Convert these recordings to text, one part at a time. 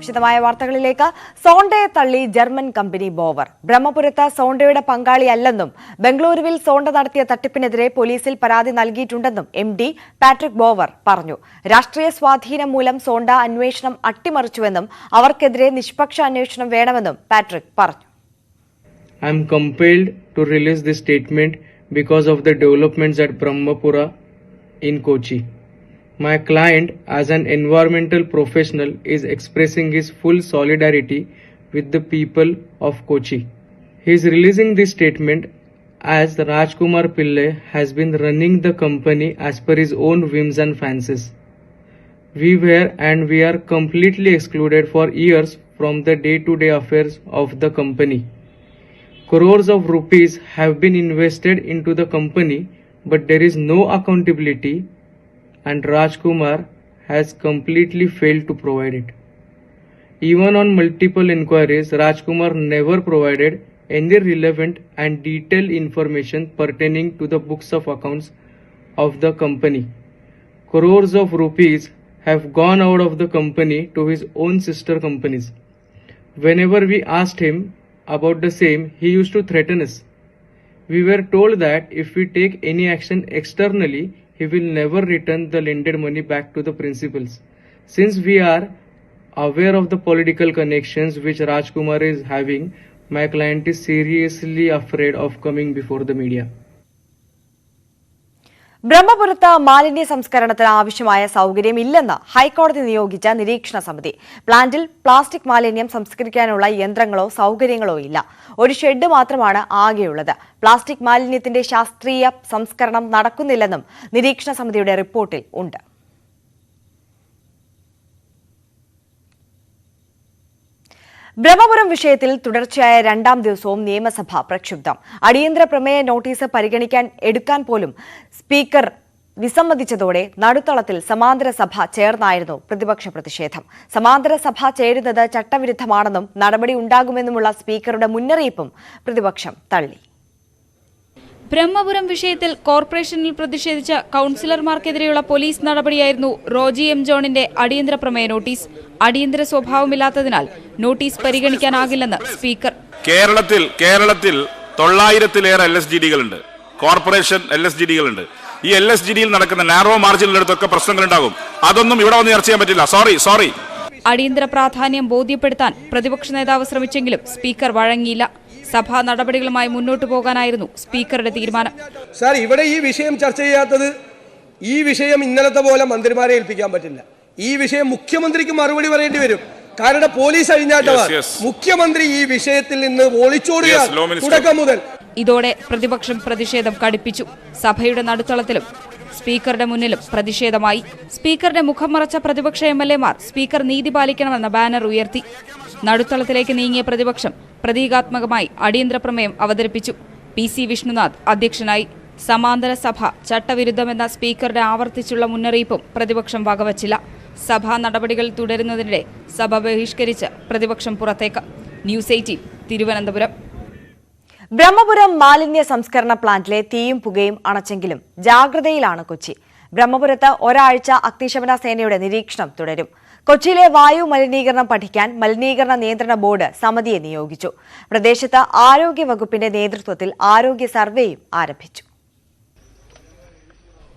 വിശദമായ വാർത്തകളിലേക്ക്. സോണ്ടയെ തള്ളി ജർമ്മൻ കമ്പനി ബോവർ. ബ്രഹ്മപുരത്ത് സോണ്ടയുടെ പങ്കാളിയല്ലെന്നും ബംഗളൂരുവിൽ സോണ്ട നടത്തിയ തട്ടിപ്പിനെതിരെ പോലീസിൽ പരാതി നൽകിയിട്ടുണ്ടെന്നും MD പാട്രിക് ബോവർ പറഞ്ഞു. രാഷ്ട്രീയ സ്വാധീനം മൂലം സോണ്ട അന്വേഷണം അട്ടിമറിച്ചുവെന്നും അവർക്കെതിരെ നിഷ്പക്ഷ അന്വേഷണം വേണമെന്നും പാട്രിക് പറഞ്ഞു. I am compelled to release this statement because of the developments at Brahmapura in Kochi. My client, as an environmental professional, is expressing his full solidarity with the people of Kochi. He is releasing this statement as Rajkumar Pillai has been running the company as per his own whims and fancies. We were and we are completely excluded for years from the day-to-day affairs of the company. Crores of rupees have been invested into the company, but there is no accountability, and Rajkumar has completely failed to provide it. Even on multiple inquiries, Rajkumar never provided any relevant and detailed information pertaining to the books of accounts of the company. Crores of rupees have gone out of the company to his own sister companies. Whenever we asked him about the same, he used to threaten us. We were told that if we take any action externally, he will never return the lended money back to the principals. Since we are aware of the political connections which Rajkumar is having, my client is seriously afraid of coming before the media. ബ്രഹ്മപുരത്ത് മാലിന്യ സംസ്കരണത്തിന് ആവശ്യമായ സൌകര്യമില്ലെന്ന് ഹൈക്കോടതി നിയോഗിച്ച നിരീക്ഷണ സമിതി. പ്ലാന്റിൽ plastic മാലിന്യം സംസ്കരിക്കാനുള്ള യന്ത്രങ്ങളോ സൌകര്യങ്ങളോ ഇല്ല. ഒരു ഷെഡ് മാത്രമാണ് ആകെയുള്ളത്. പ്ലാസ്റ്റിക് മാലിന്യത്തിന്റെ ശാസ്ത്രീയ സംസ്കരണം നടക്കുന്നില്ലെന്നും നിരീക്ഷണ സമിതിയുടെ റിപ്പോർട്ടിൽ ഉണ്ട്. ബ്രഹ്മപുരം വിഷയത്തിൽ തുടർച്ചയായ രണ്ടാം ദിവസവും നിയമസഭ പ്രക്ഷുബ്ധം. അടിയന്തര പ്രമേയ നോട്ടീസ് എടുക്കാൻ പോലും സ്പീക്കർ വിസമ്മതിച്ചതോടെ നടുത്തളത്തിൽ സമാന്തര സഭ ചേർന്നായിരുന്നു പ്രതിപക്ഷ പ്രതിഷേധം. സമാന്തര സഭ ചേരുന്നത് ചട്ടവിരുദ്ധമാണെന്നും നടപടി ഉണ്ടാകുമെന്നുമുള്ള സ്പീക്കറുടെ മുന്നറിയിപ്പും പ്രതിപക്ഷം തള്ളി. ബ്രഹ്മപുരം വിഷയത്തിൽ കോർപ്പറേഷനിൽ പ്രതിഷേധിച്ച കൌൺസിലർമാർക്കെതിരെയുള്ള പോലീസ് നടപടിയായിരുന്നു റോജി എം ജോണിന്റെ അടിയന്തര പ്രമേയ നോട്ടീസ്. അടിയന്തര സ്വഭാവമില്ലാത്തതിനാൽ നോട്ടീസ് പരിഗണിക്കാനാകില്ലെന്ന് സ്പീക്കർ. കേരളത്തിൽ 900-ലേറെ LSGDകളുണ്ട്, കോർപ്പറേഷൻ LSGDകളുണ്ട്. ഈ LSGDയിൽ നടക്കുന്ന നാരോ മാർജിനിലെടുത്തൊക്കെ പ്രശ്നങ്ങളുണ്ടാകും. അതൊന്നും ഇവിടെ വന്ന് ചർച്ച ചെയ്യാൻ പറ്റില്ല. സോറി. അടിയന്തര പ്രാധാന്യം ബോധ്യപ്പെടുത്താൻ പ്രതിപക്ഷ നേതാവ് ശ്രമിച്ചെങ്കിലും സ്പീക്കർ വഴങ്ങിയില്ല. സഭാ നടപടികളുമായി മുന്നോട്ടു പോകാനായിരുന്നു സ്പീക്കറുടെ തീരുമാനം. സാർ, ഇവിടെ ഈ വിഷയം ചർച്ച ചെയ്യാത്തത്, ഈ വിഷയം ഇന്നലത്തെ പോലെ മന്ത്രിമാരെ ഏൽപ്പിക്കാൻ പറ്റില്ല. ഈ വിഷയം മുഖ്യമന്ത്രിക്ക് മറുപടി പറയേണ്ടി വരും. കാരണം പോലീസ് അഴിഞ്ഞാട്ടവർ മുഖ്യമന്ത്രി ഈ വിഷയത്തിൽ നിന്ന് ഒളിച്ചോടുകയാണ് തുടക്കം മുതൽ. ഇതോടെ പ്രതിപക്ഷം പ്രതിഷേധം കടുപ്പിച്ചു. സഭയുടെ നടുത്തളത്തിലും സ്പീക്കറുടെ മുന്നിലും പ്രതിഷേധമായി. സ്പീക്കറുടെ മുഖം മറച്ച പ്രതിപക്ഷ MLA-മാർ സ്പീക്കർ നീതി പാലിക്കണമെന്ന ബാനർ ഉയർത്തി. നടുത്തളത്തിലേക്ക് നീങ്ങിയ പ്രതിപക്ഷം പ്രതീകാത്മകമായി അടിയന്തര പ്രമേയം അവതരിപ്പിച്ചു. PC വിഷ്ണുനാഥ് അധ്യക്ഷനായി. സമാന്തര സഭ ചട്ടവിരുദ്ധമെന്ന സ്പീക്കറുടെ ആവർത്തിച്ചുള്ള മുന്നറിയിപ്പും പ്രതിപക്ഷം വകവച്ചില്ല. സഭാ നടപടികൾ തുടരുന്നതിനിടെ സഭ ബഹിഷ്കരിച്ച് പ്രതിപക്ഷം പുറത്തേക്ക്. ന്യൂസ് 18 തിരുവനന്തപുരം. ബ്രഹ്മപുരം മാലിന്യ സംസ്കരണ പ്ലാന്റിലെ തീയും പുകയും അണച്ചെങ്കിലും ജാഗ്രതയിലാണ് കൊച്ചി. ബ്രഹ്മപുരത്ത് ഒരാഴ്ച അഗ്നിശമന സേനയുടെ നിരീക്ഷണം തുടരും. കൊച്ചിയിലെ വായു മലിനീകരണം പഠിക്കാൻ മലിനീകരണ നിയന്ത്രണ ബോർഡ് സമിതിയെ നിയോഗിച്ചു. പ്രദേശത്ത് ആരോഗ്യ വകുപ്പിന്റെ നേതൃത്വത്തിൽ ആരോഗ്യ സർവേയും ആരംഭിച്ചു.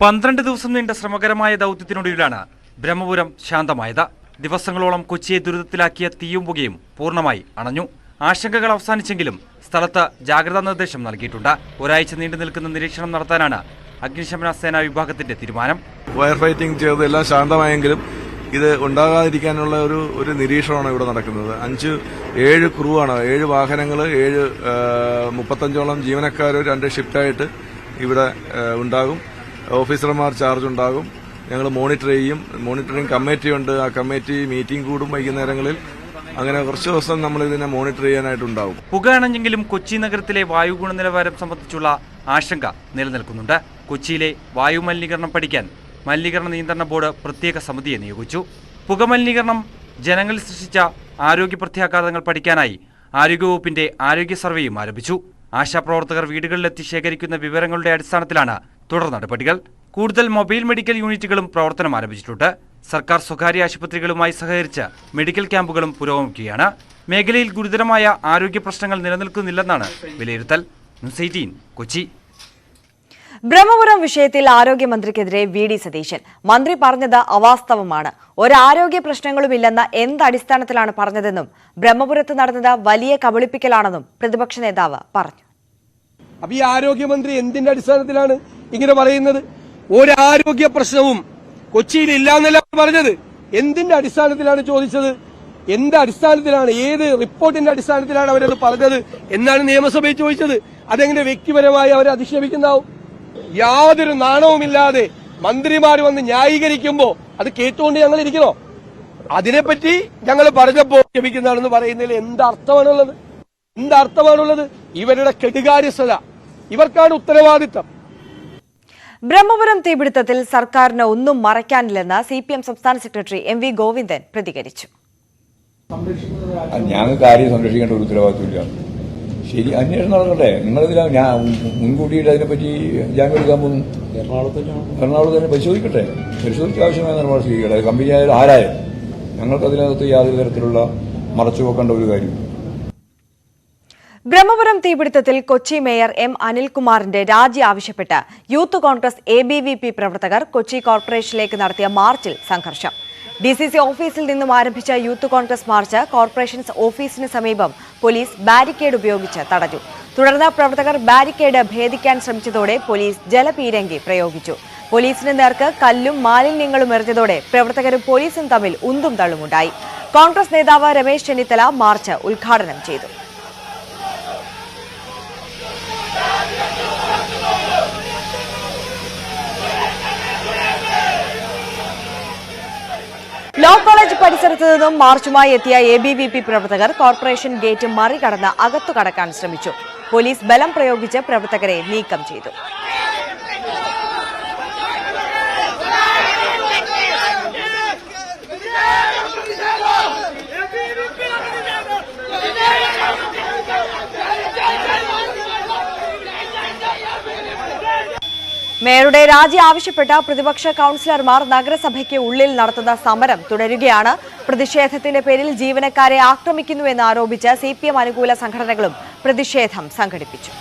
12 ദിവസം നീണ്ട ശ്രമകരമായ ദൌത്യത്തിനൊടുവിലാണ് ബ്രഹ്മപുരം ശാന്തമായത്. ദിവസങ്ങളോളം കൊച്ചിയെ ദുരിതത്തിലാക്കിയ തീയും പുകയും പൂർണ്ണമായി അണഞ്ഞു. ആശങ്കകൾ അവസാനിച്ചെങ്കിലും സ്ഥലത്ത് ജാഗ്രതാ നിർദ്ദേശം നൽകിയിട്ടുണ്ട്. ഒരാഴ്ച നീണ്ടു നിൽക്കുന്ന നിരീക്ഷണം നടത്താനാണ് അഗ്നിശമന സേനാ വിഭാഗത്തിന്റെ തീരുമാനം. ഫയർ ഫൈറ്റിംഗ് ചെയ്ത് എല്ലാം ശാന്തമായെങ്കിലും ഇത് ഉണ്ടാകാതിരിക്കാനുള്ള ഒരു നിരീക്ഷണമാണ് ഇവിടെ നടക്കുന്നത്. 7 ക്രൂ ആണ്, 7 വാഹനങ്ങൾ, 35ഓളം ജീവനക്കാർ 2 ഷിഫ്റ്റായിട്ട് ഇവിടെ ഉണ്ടാകും. ഓഫീസർമാർ ചാർജ് ഉണ്ടാകും. ഞങ്ങൾ മോണിറ്റർ ചെയ്യും. മോണിറ്ററിംഗ് കമ്മിറ്റി ഉണ്ട്. ആ കമ്മിറ്റി മീറ്റിംഗ് കൂടും വൈകുന്നേരങ്ങളിൽ. അങ്ങനെ കുറച്ച് ദിവസം നമ്മൾ ഇതിനെ മോണിറ്റർ ചെയ്യാനായിട്ടുണ്ടാവും. പുക അണഞ്ഞെങ്കിലും കൊച്ചി നഗരത്തിലെ വായു ഗുണനിലവാരം സംബന്ധിച്ചുള്ള ആശങ്ക നിലനിൽക്കുന്നുണ്ട്. കൊച്ചിയിലെ വായു മലിനീകരണം പഠിക്കാൻ മലിനീകരണ നിയന്ത്രണ ബോർഡ് പ്രത്യേക സമിതിയെ നിയോഗിച്ചു. പുകമലിനീകരണം ജനങ്ങളിൽ സൃഷ്ടിച്ച ആരോഗ്യ പ്രത്യാഘാതങ്ങൾ പഠിക്കാനായി ആരോഗ്യവകുപ്പിന്റെ ആരോഗ്യ സർവേയും ആരംഭിച്ചു. ആശാപ്രവർത്തകർ വീടുകളിലെത്തി ശേഖരിക്കുന്ന വിവരങ്ങളുടെ അടിസ്ഥാനത്തിലാണ് തുടർ നടപടികൾ. കൂടുതൽ മൊബൈൽ മെഡിക്കൽ യൂണിറ്റുകളും പ്രവർത്തനം ആരംഭിച്ചിട്ടുണ്ട്. സർക്കാർ സ്വകാര്യ ആശുപത്രികളുമായി സഹകരിച്ച് മെഡിക്കൽ ക്യാമ്പുകളും പുരോഗമിക്കുകയാണ്. മേഖലയിൽ ഗുരുതരമായ ആരോഗ്യ പ്രശ്നങ്ങൾ നിലനിൽക്കുന്നില്ലെന്നാണ് വിലയിരുത്തൽ. ന്യൂസ് 18 കൊച്ചി. ബ്രഹ്മപുരം വിഷയത്തിൽ ആരോഗ്യമന്ത്രിക്കെതിരെ വി.ഡി. സതീശൻ. മന്ത്രി പറഞ്ഞത് അവാസ്തവമാണ്. ഒരാരോഗ്യ പ്രശ്നങ്ങളുമില്ലെന്ന എന്തടിസ്ഥാനത്തിലാണ് പറഞ്ഞതെന്നും ബ്രഹ്മപുരത്ത് നടന്നത് വലിയ കബളിപ്പിക്കലാണെന്നും പ്രതിപക്ഷ നേതാവ് പറഞ്ഞു. അപ്പൊ ഈ ആരോഗ്യമന്ത്രി എന്തിന്റെ അടിസ്ഥാനത്തിലാണ് ഇങ്ങനെ പറയുന്നത്? ഒരാരോഗ്യ പ്രശ്നവും കൊച്ചിയിൽ ഇല്ലാന്നല്ല പറഞ്ഞത്. എന്തിന്റെ അടിസ്ഥാനത്തിലാണ് ചോദിച്ചത്? എന്ത് അടിസ്ഥാനത്തിലാണ്, ഏത് റിപ്പോർട്ടിന്റെ അടിസ്ഥാനത്തിലാണ് അവരത് പറഞ്ഞത് എന്നാണ് നിയമസഭയിൽ ചോദിച്ചത്. അതെങ്ങനെ വ്യക്തിപരമായി അവരെ അധിക്ഷേപിക്കുന്നാവും? യാതൊരു നാണവുമില്ലാതെ മന്ത്രിമാർ വന്ന് ന്യായീകരിക്കുമ്പോ അത് കേട്ടുകൊണ്ട് ഞങ്ങൾ ഇരിക്കണോ? അതിനെപ്പറ്റി ഞങ്ങൾ പറഞ്ഞപ്പോ ക്ഷമിക്കുന്നതാണെന്ന് പറയുന്നതിൽ എന്തർത്ഥമാണുള്ളത്? എന്തർത്ഥമാണുള്ളത്? ഇവരുടെ കെടുകാര്യസ്ഥത, ഇവർക്കാണ് ഉത്തരവാദിത്തം. ബ്രഹ്മപുരം തീപിടുത്തത്തിൽ സർക്കാരിന് ഒന്നും മറയ്ക്കാനില്ലെന്ന് CPM സംസ്ഥാന സെക്രട്ടറി MV ഗോവിന്ദൻ പ്രതികരിച്ചു. ഞങ്ങൾക്ക് ആരെയും സംരക്ഷിക്കേണ്ട ഒരു ഉത്തരവാദിത്വമില്ല. ശരി, അന്വേഷണം നടക്കട്ടെ. നിങ്ങളിതിലാ ഞാൻ മുൻകൂട്ടിയിട്ട് അതിനെപ്പറ്റി ജാമ്യം എടുക്കാൻ പോകുന്നു. എറണാകുളത്ത് തന്നെ പരിശോധിക്കട്ടെ. പരിശോധിച്ച് ആവശ്യമായ നിലപാട് സ്വീകരിക്കട്ടെ. കമ്പനി ആയാലും ആരായാലും ഞങ്ങൾക്കതിനകത്ത് യാതൊരു തരത്തിലുള്ള മറച്ചുവെക്കേണ്ട ഒരു കാര്യം. ബ്രഹ്മപുരം തീപിടുത്തത്തിൽ കൊച്ചി മേയർ M. അനിൽകുമാറിന്റെ രാജി ആവശ്യപ്പെട്ട് യൂത്ത് കോൺഗ്രസ് ABVP പ്രവർത്തകർ കൊച്ചി കോർപ്പറേഷനിലേക്ക് നടത്തിയ മാർച്ചിൽ സംഘർഷം. DCC ഓഫീസിൽ നിന്നും ആരംഭിച്ച യൂത്ത് കോൺഗ്രസ് മാർച്ച് കോർപ്പറേഷൻസ് ഓഫീസിന് സമീപം പോലീസ് ബാരിക്കേഡ് ഉപയോഗിച്ച് തടഞ്ഞു. തുടർന്ന് പ്രവർത്തകർ ബാരിക്കേഡ് ഭേദിക്കാൻ ശ്രമിച്ചതോടെ പോലീസ് ജലപീരങ്കി പ്രയോഗിച്ചു. പോലീസിന് നേർക്ക് കല്ലും മാലിന്യങ്ങളും എറിഞ്ഞതോടെ പ്രവർത്തകരും പോലീസും തമ്മിൽ ഉന്തും തള്ളുമുണ്ടായി. കോൺഗ്രസ് നേതാവ് രമേശ് ചെന്നിത്തല മാർച്ച് ഉദ്ഘാടനം ചെയ്തു. ലോ കോളേജ് പരിസരത്ത് നിന്നും മാർച്ചുമായി എത്തിയ ABVP പ്രവർത്തകർ കോർപ്പറേഷൻ ഗേറ്റ് മറികടന്ന് അകത്തു കടക്കാൻ ശ്രമിച്ചു. പോലീസ് ബലം പ്രയോഗിച്ച് പ്രവർത്തകരെ നീക്കം ചെയ്തു. മേയറുടെ രാജി ആവശ്യപ്പെട്ട പ്രതിപക്ഷ കൌൺസിലർമാർ നഗരസഭയ്ക്ക് ഉള്ളിൽ നടത്തുന്ന സമരം തുടരുകയാണ്. പ്രതിഷേധത്തിന്റെ പേരിൽ ജീവനക്കാരെ ആക്രമിക്കുന്നുവെന്ന് ആരോപിച്ച് CPM അനുകൂല സംഘടനകളും പ്രതിഷേധം സംഘടിപ്പിച്ചു.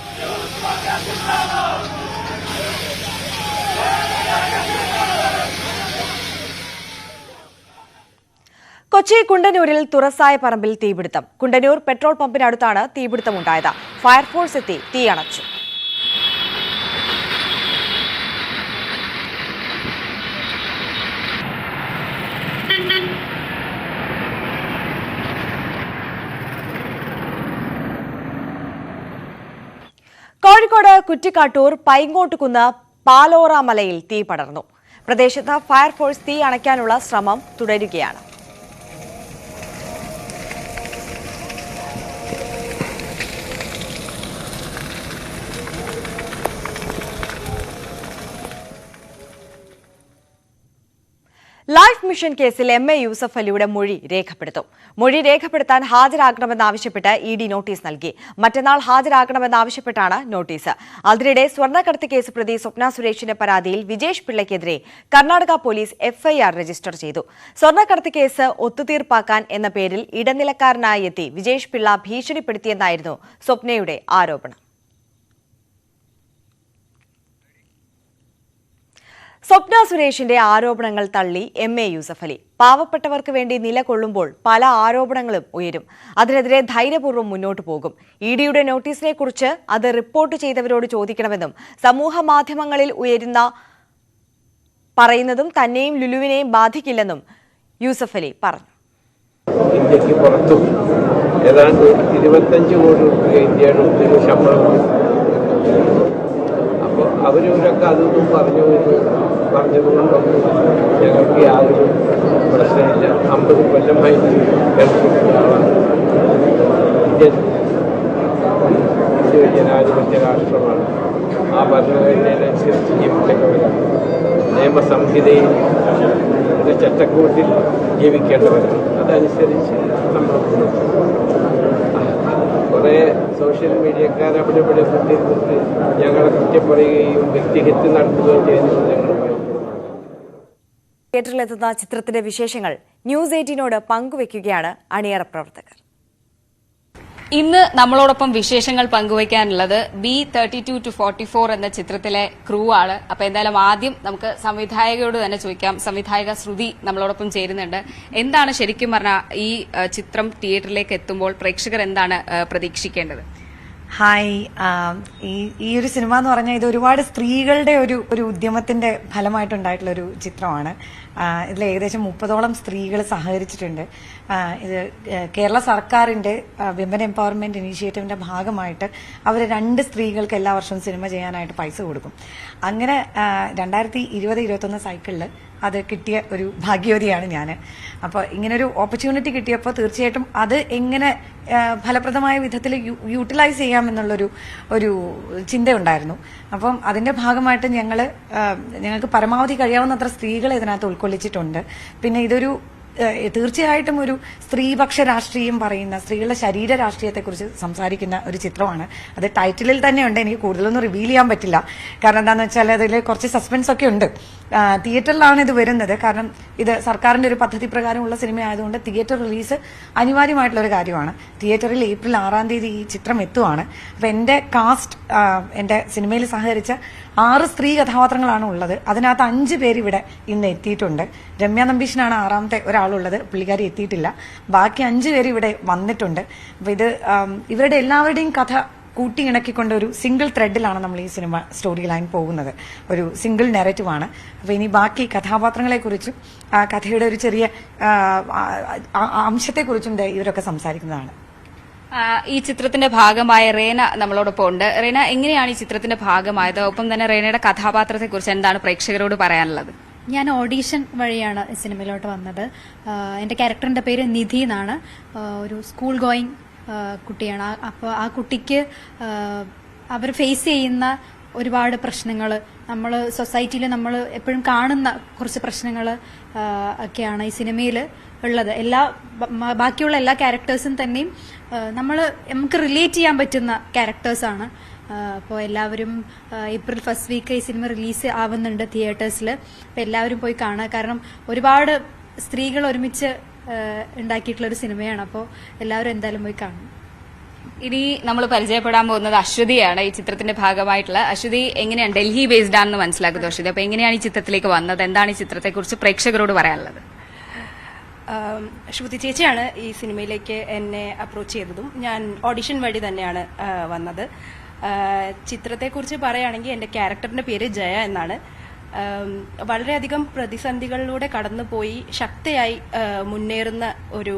കൊച്ചി കുണ്ടന്നൂരിൽ തുറസായ പറമ്പിൽ തീപിടുത്തം. കുണ്ടന്നൂർ പെട്രോൾ പമ്പിനടുത്താണ് തീപിടുത്തമുണ്ടായത്. ഫയർഫോഴ്സ് എത്തി തീയണച്ചു. കോഴിക്കോട് കുറ്റിക്കാട്ടൂർ പൈങ്ങോട്ടുകുന്ന് പാലോറ മലയിൽ തീ പടർന്നു. പ്രദേശത്ത് ഫയർഫോഴ്സ് തീ അണയ്ക്കാനുള്ള ശ്രമം തുടരുകയാണ്. ലൈഫ് മിഷൻ കേസിൽ MA യൂസഫ് അലിയുടെ മൊഴി രേഖപ്പെടുത്തും. മൊഴി രേഖപ്പെടുത്താൻ ഹാജരാകണമെന്നാവശ്യപ്പെട്ട് ED നോട്ടീസ് നൽകി. മറ്റന്നാൾ ഹാജരാകണമെന്നാവശ്യപ്പെട്ടാണ് നോട്ടീസ്. അതിനിടെ സ്വർണ്ണക്കടത്ത് കേസ് പ്രതി സ്വപ്ന സുരേഷിന്റെ പരാതിയിൽ വിജേഷ് പിള്ളയ്ക്കെതിരെ കർണാടക പോലീസ് FIR രജിസ്റ്റർ ചെയ്തു. സ്വർണ്ണക്കടത്ത് കേസ് ഒത്തുതീർപ്പാക്കാൻ എന്ന പേരിൽ ഇടനിലക്കാരനായി എത്തി വിജേഷ് പിള്ള ഭീഷണിപ്പെടുത്തിയെന്നായിരുന്നു സ്വപ്നയുടെ ആരോപണം. സ്വപ്ന സുരേഷിന്റെ ആരോപണങ്ങൾ തള്ളി MA യൂസഫ് അലി. പാവപ്പെട്ടവർക്ക് വേണ്ടി നിലകൊള്ളുമ്പോൾ പല ആരോപണങ്ങളും ഉയരും. അതിനെതിരെ ധൈര്യപൂർവ്വം മുന്നോട്ടു പോകും. EDയുടെ നോട്ടീസിനെ കുറിച്ച് അത് റിപ്പോർട്ട് ചെയ്തവരോട് ചോദിക്കണമെന്നും സമൂഹ മാധ്യമങ്ങളിൽ പറയുന്നതും തന്നെയും ലുലുവിനെയും ബാധിക്കില്ലെന്നും യൂസഫ് അലി പറഞ്ഞു. ഇന്ത്യക്ക് പുറത്തും ഏതാണ്ട് 25 കോടി രൂപ ഇന്ത്യയുടെ ശമ്പളം. അപ്പോൾ അവരവരൊക്കെ അതൊന്നും പറഞ്ഞതുകൊണ്ടൊന്നും ഞങ്ങൾക്ക് യാതൊരു പ്രശ്നമില്ല. 50 കൊല്ലമായി ഗൾഫിലുള്ള ആളാണ്. ഇന്ത്യ ജനാധിപത്യ രാഷ്ട്രമാണ്. ആ ഭരണഘടനയനുസരിച്ച് ജീവിക്കേണ്ടവരാണ്. നിയമസംഹിതയിൽ ചട്ടക്കൂട്ടിൽ ജീവിക്കേണ്ടവരാണ്. അതനുസരിച്ച് നമ്മൾ കുറേ സോഷ്യൽ മീഡിയക്കാർ അവിടെ ഇവിടെ കുത്തിയിരുന്നിട്ട് ഞങ്ങളെ കുറ്റം പറയുകയും വ്യക്തിഹത്യ നടത്തുകയും ചെയ്യുന്നത് ഞങ്ങൾ തിയേറ്ററിലെത്തുന്ന ചിത്രത്തിന്റെ വിശേഷങ്ങൾ ന്യൂസ് 18നോട് പങ്കുവയ്ക്കുകയാണ് അണിയറ പ്രവർത്തകർ. ഇന്ന് നമ്മളോടൊപ്പം വിശേഷങ്ങൾ പങ്കുവയ്ക്കാനുള്ളത് B32 to 44 എന്ന ചിത്രത്തിലെ ക്രൂ ആണ്. അപ്പൊ എന്തായാലും ആദ്യം നമുക്ക് സംവിധായകയോട് തന്നെ ചോദിക്കാം. സംവിധായക ശ്രുതി നമ്മളോടൊപ്പം ചേരുന്നുണ്ട്. എന്താണ് ശരിക്കും പറഞ്ഞാൽ ഈ ചിത്രം തിയേറ്ററിലേക്ക് എത്തുമ്പോൾ പ്രേക്ഷകർ എന്താണ് പ്രതീക്ഷിക്കേണ്ടത്? ഹായ്, ഈ ഒരു സിനിമ എന്ന് പറഞ്ഞാൽ ഇത് ഒരുപാട് സ്ത്രീകളുടെ ഒരു ഉദ്യമത്തിന്റെ ഫലമായിട്ടുണ്ടായിട്ടുള്ള ഒരു ചിത്രമാണ്. ഇതിൽ ഏകദേശം 30ഓളം സ്ത്രീകൾ സഹകരിച്ചിട്ടുണ്ട്. ഇത് കേരള സർക്കാരിന്റെ വിമൻ എംപവർമെന്റ് ഇനീഷ്യേറ്റീവിന്റെ ഭാഗമായിട്ട് അവർ 2 സ്ത്രീകൾക്ക് എല്ലാ വർഷവും സിനിമ ചെയ്യാനായിട്ട് പൈസ കൊടുക്കും. അങ്ങനെ 2020-21 സൈക്കിളിൽ അത് കിട്ടിയ ഒരു ഭാഗ്യവതിയാണ് ഞാൻ. അപ്പോൾ ഇങ്ങനൊരു ഓപ്പർച്യൂണിറ്റി കിട്ടിയപ്പോൾ തീർച്ചയായിട്ടും അത് എങ്ങനെ ഫലപ്രദമായ വിധത്തിൽ യൂട്ടിലൈസ് ചെയ്യാമെന്നുള്ളൊരു ചിന്തയുണ്ടായിരുന്നു. അപ്പം അതിന്റെ ഭാഗമായിട്ട് ഞങ്ങൾക്ക് പരമാവധി കഴിയാവുന്നത്ര സ്ത്രീകളെ ഇതിനകത്ത് ഉൾക്കൊള്ളിച്ചിട്ടുണ്ട്. പിന്നെ ഇതൊരു തീർച്ചയായിട്ടും ഒരു സ്ത്രീപക്ഷ രാഷ്ട്രീയം പറയുന്ന, സ്ത്രീകളുടെ ശരീര രാഷ്ട്രീയത്തെക്കുറിച്ച് സംസാരിക്കുന്ന ഒരു ചിത്രമാണ്. അത് ടൈറ്റിലിൽ തന്നെയുണ്ട്. എനിക്ക് കൂടുതലൊന്നും റിവീൽ ചെയ്യാൻ പറ്റില്ല. കാരണം എന്താണെന്ന് വെച്ചാൽ അതിൽ കുറച്ച് സസ്പെൻസ് ഒക്കെ ഉണ്ട്. തിയേറ്ററിലാണ് ഇത് വരുന്നത്. കാരണം ഇത് സർക്കാരിന്റെ ഒരു പദ്ധതി പ്രകാരമുള്ള സിനിമ ആയതുകൊണ്ട് തിയേറ്റർ റിലീസ് അനിവാര്യമായിട്ടുള്ള ഒരു കാര്യമാണ്. തിയേറ്ററിൽ ഏപ്രിൽ 6 ഈ ചിത്രം എത്തുവാണ്. അപ്പൊ എന്റെ കാസ്റ്റ്, എന്റെ സിനിമയിൽ സഹകരിച്ച 6 സ്ത്രീ കഥാപാത്രങ്ങളാണ് ഉള്ളത്. അതിനകത്ത് 5 പേര് ഇവിടെ ഇന്ന് എത്തിയിട്ടുണ്ട്. രമ്യ നമ്പീശനാണ് 6ാമത്തെ ഒരാളുള്ളത്. പുള്ളിക്കാരി എത്തിയിട്ടില്ല. ബാക്കി 5 പേര് ഇവിടെ വന്നിട്ടുണ്ട്. അപ്പൊ ഇത് ഇവരുടെ എല്ലാവരുടെയും കഥ കൂട്ടിയിണക്കിക്കൊണ്ട് ഒരു സിംഗിൾ ത്രെഡിലാണ് നമ്മൾ ഈ സിനിമ സ്റ്റോറി ലൈൻ പോകുന്നത്. ഒരു സിംഗിൾ നെറേറ്റീവാണ്. അപ്പൊ ഇനി ബാക്കി കഥാപാത്രങ്ങളെ കുറിച്ചും കഥയുടെ ഒരു ചെറിയ അംശത്തെക്കുറിച്ചും ഇവരൊക്കെ സംസാരിക്കുന്നതാണ്. ഈ ചിത്രത്തിന്റെ ഭാഗമായ റേന നമ്മളോടൊപ്പം ഉണ്ട്. റേന, എങ്ങനെയാണ് ഈ ചിത്രത്തിന്റെ ഭാഗമായത്? ഒപ്പം തന്നെ റേനയുടെ കഥാപാത്രത്തെ കുറിച്ച് എന്താണ് പ്രേക്ഷകരോട് പറയാനുള്ളത്? ഞാൻ ഓഡീഷൻ വഴിയാണ് സിനിമയിലോട്ട് വന്നത്. എൻ്റെ ക്യാരക്ടറിന്റെ പേര് നിധി എന്നാണ്. ഒരു സ്കൂൾ ഗോയിങ് കുട്ടിയാണ്. അപ്പോൾ ആ കുട്ടിക്ക് അവർ ഫേസ് ചെയ്യുന്ന ഒരുപാട് പ്രശ്നങ്ങൾ, നമ്മൾ സൊസൈറ്റിയിൽ നമ്മൾ എപ്പോഴും കാണുന്ന കുറച്ച് പ്രശ്നങ്ങൾ ഒക്കെയാണ് ഈ സിനിമയിൽ ഉള്ളത്. ബാക്കിയുള്ള എല്ലാ ക്യാരക്ടേഴ്സും തന്നെയും നമുക്ക് റിലേറ്റ് ചെയ്യാൻ പറ്റുന്ന ക്യാരക്ടേഴ്സാണ്. അപ്പോൾ എല്ലാവരും ഏപ്രിൽ 1st വീക്ക് ഈ സിനിമ റിലീസ് ആവുന്നുണ്ട് തിയേറ്റേഴ്സിൽ. അപ്പോൾ എല്ലാവരും പോയി കാണുക. കാരണം ഒരുപാട് സ്ത്രീകൾ ഒരുമിച്ച് ഉണ്ടാക്കിയിട്ടുള്ള ഒരു സിനിമയാണ്. അപ്പോൾ എല്ലാവരും എന്തായാലും പോയി കാണും. ഇനി നമ്മൾ പരിചയപ്പെടാൻ പോകുന്നത് അശ്വതിയാണ്, ഈ ചിത്രത്തിന്റെ ഭാഗമായിട്ടുള്ള. അശ്വതി, എങ്ങനെയാണ് ഡൽഹി ബേസ്ഡ് ആണെന്ന് മനസ്സിലാക്കുന്നത് അശ്വതി? അപ്പൊ എങ്ങനെയാണ് ഈ ചിത്രത്തിലേക്ക് വന്നത്? എന്താണ് ഈ ചിത്രത്തെക്കുറിച്ച് പ്രേക്ഷകരോട് പറയാനുള്ളത്? ശ്രുതി ചേച്ചിയാണ് ഈ സിനിമയിലേക്ക് എന്നെ അപ്രോച്ച് ചെയ്തതും. ഞാൻ ഓഡിഷൻ വഴി തന്നെയാണ് വന്നത്. ചിത്രത്തെക്കുറിച്ച് പറയുകയാണെങ്കിൽ എൻ്റെ ക്യാരക്ടറിന്റെ പേര് ജയ എന്നാണ്. വളരെയധികം പ്രതിസന്ധികളിലൂടെ കടന്നുപോയി ശക്തിയായി മുന്നേറുന്ന ഒരു